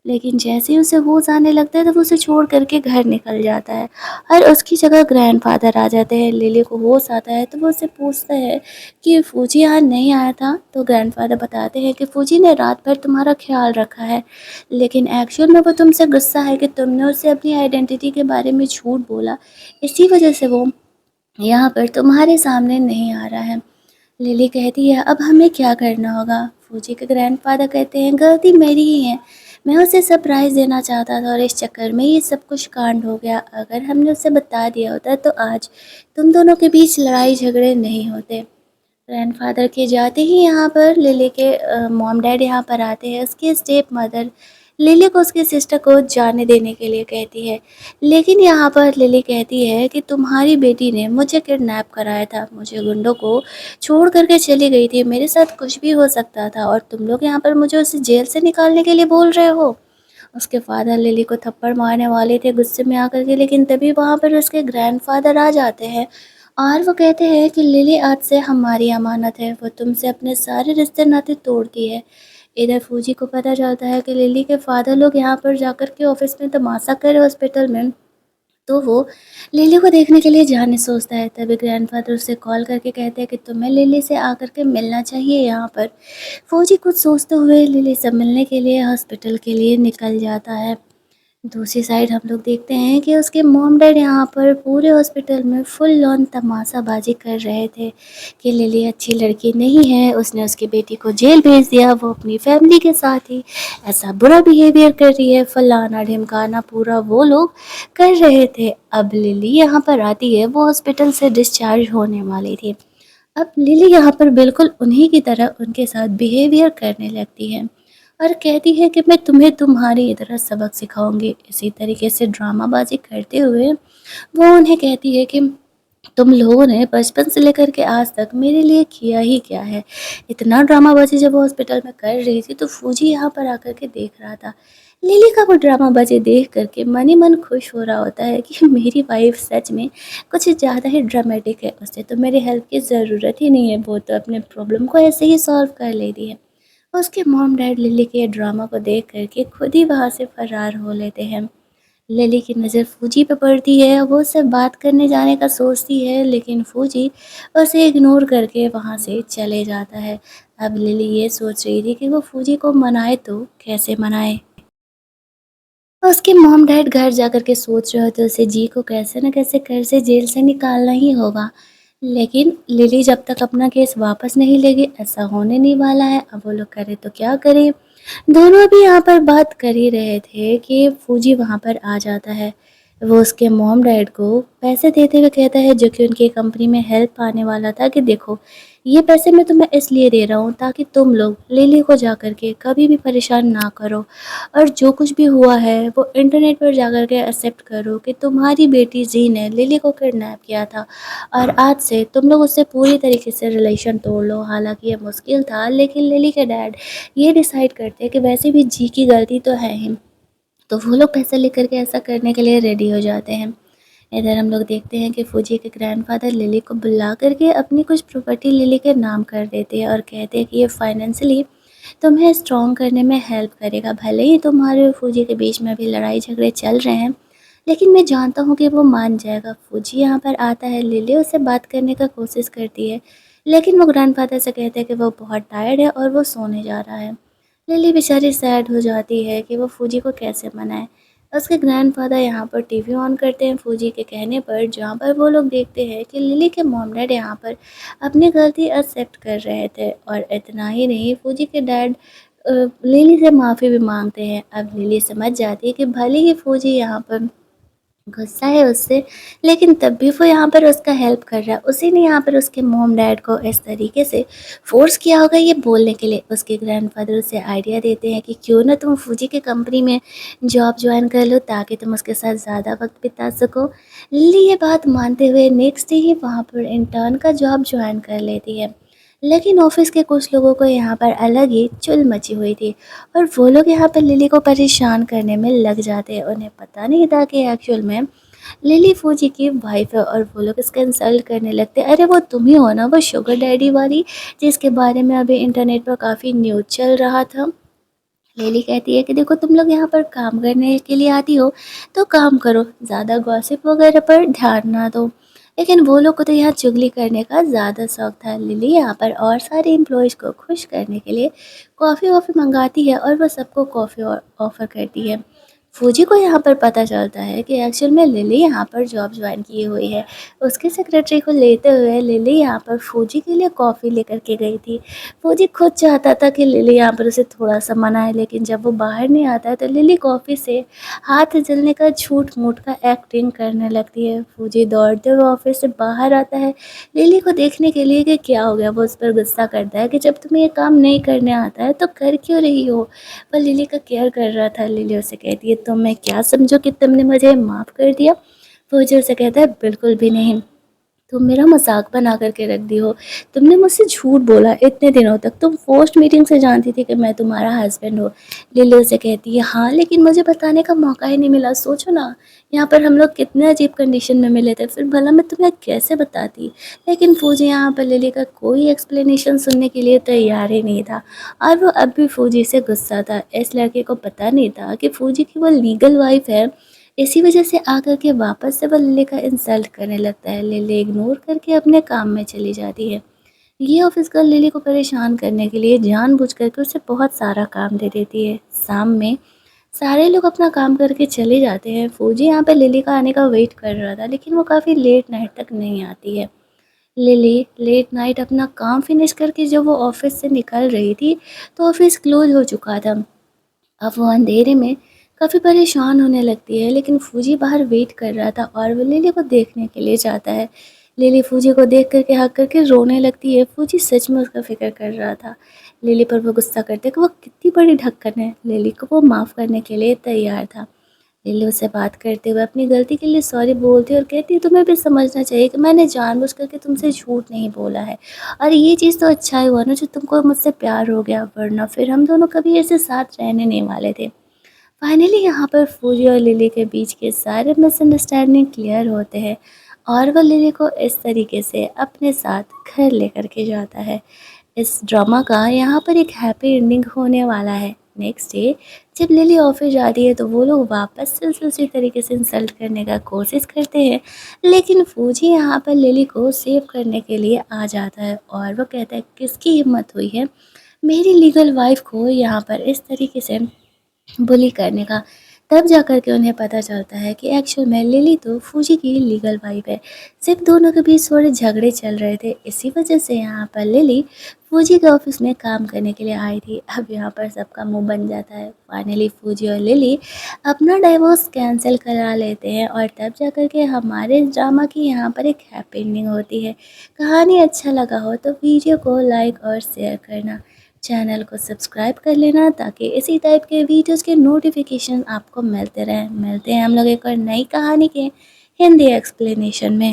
लेकिन जैसे ही उसे होश आने लगता है तो वो उसे छोड़ करके घर निकल जाता है, और उसकी जगह ग्रैंडफ़ादर आ जाते हैं। लिली को होश आता है तो वो उससे पूछता है कि फूजी आज नहीं आया था, तो ग्रैंडफ़ादर बताते हैं कि फूजी ने रात भर तुम्हारा ख्याल रखा है, लेकिन एक्चुअल में वो तुमसे गुस्सा है कि तुमने उससे अपनी आइडेंटिटी के बारे में झूठ बोला, इसी वजह से वो यहाँ पर तुम्हारे सामने नहीं आ रहा है। लिली कहती है अब हमें क्या करना होगा। फूजी के ग्रैंडफादर कहते हैं गलती मेरी ही है, मैं उसे सरप्राइज़ देना चाहता था और इस चक्कर में ये सब कुछ कांड हो गया। अगर हमने उसे बता दिया होता तो आज तुम दोनों के बीच लड़ाई झगड़े नहीं होते। ग्रैंडफ़ादर के जाते ही यहाँ पर लिली के मॉम डैड यहाँ पर आते हैं। उसकी स्टेप मदर लिली को उसकी सिस्टर को जाने देने के लिए कहती है, लेकिन यहाँ पर लिली कहती है कि तुम्हारी बेटी ने मुझे किडनैप कराया था, मुझे गुंडों को छोड़ करके चली गई थी, मेरे साथ कुछ भी हो सकता था, और तुम लोग यहाँ पर मुझे उसे जेल से निकालने के लिए बोल रहे हो। उसके फादर लिली को थप्पड़ मारने वाले थे गुस्से में आकर के, लेकिन तभी वहाँ पर उसके ग्रैंडफादर आ जाते हैं, और वो कहते हैं कि लिली आज से हमारी अमानत है, वो तुमसे अपने सारे रिश्ते नाते तोड़ती है। इधर फूजी को पता चलता है कि लिली के फादर लोग यहाँ पर जाकर के ऑफिस में तमाशा कर हॉस्पिटल में तो वो लिली को देखने के लिए जाने सोचता है। तभी ग्रैंडफ़ादर उसे कॉल करके कहते हैं कि तुम्हें लिली से आकर के मिलना चाहिए यहाँ पर। फौजी कुछ सोचते हुए लिली से मिलने के लिए हॉस्पिटल के लिए निकल जाता है। दूसरी साइड हम लोग देखते हैं कि उसके मॉम डैड यहाँ पर पूरे हॉस्पिटल में फुल ऑन तमाशाबाजी कर रहे थे कि लिली अच्छी लड़की नहीं है, उसने उसकी बेटी को जेल भेज दिया, वो अपनी फैमिली के साथ ही ऐसा बुरा बिहेवियर कर रही है, फलाना ढिमकाना पूरा वो लोग कर रहे थे। अब लिली यहाँ पर आती है, वो हॉस्पिटल से डिस्चार्ज होने वाली थी। अब लिली यहाँ पर बिल्कुल उन्हीं की तरह उनके साथ बिहेवियर करने लगती है और कहती है कि मैं तुम्हें तुम्हारी तरह सबक सिखाऊंगी। इसी तरीके से ड्रामाबाजी करते हुए वो उन्हें कहती है कि तुम लोगों ने बचपन से लेकर के आज तक मेरे लिए किया ही क्या है। इतना ड्रामाबाजी जब वो हॉस्पिटल में कर रही थी तो फौजी यहाँ पर आकर के देख रहा था। लिली का वो ड्रामाबाजी देख करके मन ही मन खुश हो रहा होता है कि मेरी वाइफ सच में कुछ ज़्यादा ही ड्रामेटिक है, उसे तो मेरी हेल्प की ज़रूरत ही नहीं है, वो तो अपने प्रॉब्लम को ऐसे ही सॉल्व कर लेती है। उसके मॉम डैड लिली के ड्रामा को देख करके खुद ही वहाँ से फरार हो लेते हैं। लिली की नज़र फूजी पे पड़ती है, वो उससे बात करने जाने का सोचती है लेकिन फूजी उसे इग्नोर करके वहाँ से चले जाता है। अब लिली ये सोच रही थी कि वो फूजी को मनाए तो कैसे मनाए। उसके मॉम डैड घर जाकर के सोच रहे होते उसे जी को कैसे न कैसे घर से जेल से निकालना ही होगा। लेकिन लिली जब तक अपना केस वापस नहीं लेगी ऐसा होने नहीं वाला है। अब वो लोग करे तो क्या करें। दोनों अभी यहाँ पर बात कर ही रहे थे कि फूजी वहाँ पर आ जाता है। वो उसके मॉम डैड को पैसे देते हुए कहता है जो कि उनकी कंपनी में हेल्प आने वाला था कि देखो ये पैसे मैं तुम्हें इसलिए दे रहा हूँ ताकि तुम लोग लिली को जा कर के कभी भी परेशान ना करो और जो कुछ भी हुआ है वो इंटरनेट पर जा कर के एक्सेप्ट करो कि तुम्हारी बेटी जी ने लिली को किडनैप किया था और आज से तुम लोग उससे पूरी तरीके से रिलेशन तोड़ लो। हालांकि ये मुश्किल था लेकिन लिली के डैड ये डिसाइड करते हैं कि वैसे भी जी की गलती तो है ही, तो वो लोग पैसा लेकर के ऐसा करने के लिए रेडी हो जाते हैं। इधर हम लोग देखते हैं कि फौजी के ग्रैंडफादर लिली को बुला करके अपनी कुछ प्रॉपर्टी लिली के नाम कर देते हैं और कहते हैं कि ये फाइनेंशियली तुम्हें स्ट्रॉन्ग करने में हेल्प करेगा। भले ही तुम्हारे और फौजी के बीच में अभी लड़ाई झगड़े चल रहे हैं लेकिन मैं जानता हूँ कि वो मान जाएगा। फौजी यहाँ पर आता है, लिली उससे बात करने का कोशिश करती है लेकिन वो ग्रैंडफादर से कहते हैं कि वो बहुत टायर्ड है और वो सोने जा रहा है। लिली बेचारी सैड हो जाती है कि वो फौजी को कैसे मनाए। उसके ग्रैंडफ़ादर यहाँ पर टीवी ऑन करते हैं फौजी के कहने पर, जहाँ पर वो लोग देखते हैं कि लिली के मॉम डैड यहाँ पर अपनी गलती एक्सेप्ट कर रहे थे और इतना ही नहीं फौजी के डैड लिली से माफ़ी भी मांगते हैं। अब लिली समझ जाती है कि भले ही फौजी यहाँ पर गुस्सा है उससे लेकिन तब भी वो यहाँ पर उसका हेल्प कर रहा है। उसी ने यहाँ पर उसके मॉम डैड को इस तरीके से फ़ोर्स किया होगा ये बोलने के लिए। उसके ग्रैंडफ़ादर उसे आइडिया देते हैं कि क्यों ना तुम फूजी की कंपनी में जॉब ज्वाइन कर लो ताकि तुम उसके साथ ज़्यादा वक्त बिता सको। लिली ये बात मानते हुए नेक्स्ट डे ही वहाँ पर इंटर्न का जॉब ज्वाइन कर लेती है। लेकिन ऑफिस के कुछ लोगों को यहाँ पर अलग ही चुल मची हुई थी और वो लोग यहाँ पर लिली को परेशान करने में लग जाते हैं। उन्हें पता नहीं था कि एक्चुअल में लिली फौजी की वाइफ है और वो लोग इसका इंसल्ट करने लगते हैं। अरे वो तुम ही हो ना वो शुगर डैडी वाली जिसके बारे में अभी इंटरनेट पर काफ़ी न्यूज़ चल रहा था। लिली कहती है कि देखो तुम लोग यहाँ पर काम करने के लिए आती हो तो काम करो, ज़्यादा गॉसिप वगैरह पर ध्यान ना दो। लेकिन वो लोग को तो यहाँ चुगली करने का ज़्यादा शौक था। लिली यहाँ पर और सारे एम्प्लॉयज़ को खुश करने के लिए कॉफ़ी वॉफ़ी मंगाती है और वो सबको कॉफ़ी ऑफ़र करती है। फौजी को यहाँ पर पता चलता है कि एक्चुअल में लिली यहाँ पर जॉब ज्वाइन की हुई है। उसके सेक्रेटरी को लेते हुए लिली यहाँ पर फौजी के लिए कॉफ़ी लेकर के गई थी। फौजी खुद चाहता था कि लिली यहाँ पर उसे थोड़ा-सा मनाए लेकिन जब वो बाहर नहीं आता है तो लिली कॉफ़ी से हाथ जलने का झूठ-मूठ का एक्टिंग करने लगती है। फौजी दौड़ते हुए ऑफ़िस से बाहर आता है लिली को देखने के लिए कि क्या हो गया। वो उस पर गुस्सा करता है कि जब तुम्हें ये काम नहीं करने आता है तो कर क्यों रही हो? वो लिली का केयर कर रहा था। लिली उसे कहती है तुम मैं क्या समझो कि तुमने मुझे माफ़ कर दिया? फौजी उसे कहता है बिल्कुल भी नहीं। तुम मेरा मज़ाक बना कर के रख दी हो। तुमने मुझसे झूठ बोला इतने दिनों तक। तुम पोस्ट मीटिंग से जानती थी कि मैं तुम्हारा हस्बैंड हूँ। लिली उसे कहती है हाँ लेकिन मुझे बताने का मौका ही नहीं मिला। सोचो ना यहाँ पर हम लोग कितने अजीब कंडीशन में मिले थे, फिर भला मैं तुम्हें कैसे बताती। लेकिन फौजी यहाँ पर लिली का कोई एक्सप्लेनेशन सुनने के लिए तैयार ही नहीं था और वो अब भी फौजी से गुस्सा था। इस लड़के को पता नहीं था कि फौजी की वो लीगल वाइफ है इसी वजह से आकर के वापस से वो लिली का इंसल्ट करने लगता है। लिली इग्नोर करके अपने काम में चली जाती है। ये ऑफिस गर्ल लिली को परेशान करने के लिए जानबूझ कर के उसे बहुत सारा काम दे देती है। शाम में सारे लोग अपना काम करके चले जाते हैं। फौजी यहाँ पे लिली का आने का वेट कर रहा था, लेकिन वो काफ़ी लेट नाइट तक नहीं आती है। लिली लेट नाइट अपना काम फिनिश करके जब वो ऑफिस से निकल रही थी, तो ऑफिस क्लोज हो चुका था। अब वो अंधेरे में काफ़ी परेशान होने लगती है, लेकिन फौजी बाहर वेट कर रहा था और वो लिली को देखने के लिए जाता है। लिली फौजी को देख करके हक करके रोने लगती है। फौजी सच में उसका फ़िक्र कर रहा था। लिली पर वो गुस्सा करते कि वो कितनी बड़ी ढक्कन है। लिली को वो माफ़ करने के लिए तैयार था। लिली उससे बात करते हुए अपनी गलती के लिए सॉरी बोलती है और कहती है, तुम्हें भी समझना चाहिए कि मैंने जानबूझ करके तुमसे झूठ नहीं बोला है, और ये चीज़ तो अच्छा ही हुआ ना जो तुमको मुझसे प्यार हो गया, वरना फिर हम दोनों कभी ऐसे साथ रहने नहीं वाले थे। फाइनली यहाँ पर फूजी और लिली के बीच के सारे मिसअंडरस्टैंडिंग क्लियर होते हैं और वह लिली को इस तरीके से अपने साथ घर लेकर के जाता है। इस ड्रामा का यहाँ पर एक हैप्पी एंडिंग होने वाला है। नेक्स्ट डे जब लिली ऑफिस जाती है तो वो लोग वापस से उसी तरीके से इंसल्ट करने का कोशिश करते हैं, लेकिन फूजी यहाँ पर लिली को सेव करने के लिए आ जाता है और वो कहता है, किसकी हिम्मत हुई है मेरी लीगल वाइफ को यहाँ पर इस तरीके से बुली करने का। तब जाकर के उन्हें पता चलता है कि एक्चुअल में लिली तो फूजी की लीगल वाइफ है। सिर्फ दोनों के बीच थोड़े झगड़े चल रहे थे, इसी वजह से यहाँ पर लिली फूजी के ऑफिस में काम करने के लिए आई थी। अब यहाँ पर सबका मुंह बन जाता है। फाइनली फूजी और लिली अपना डाइवोर्स कैंसिल करा लेते हैं और तब जाकर के हमारे ड्रामा की यहाँ पर एक हैप्पी एंडिंग होती है। कहानी अच्छा लगा हो तो वीडियो को लाइक और शेयर करना, चैनल को सब्सक्राइब कर लेना ताकि इसी टाइप के वीडियोस के नोटिफिकेशन आपको मिलते रहें। मिलते हैं हम लोग एक और नई कहानी के हिंदी एक्सप्लेनेशन में।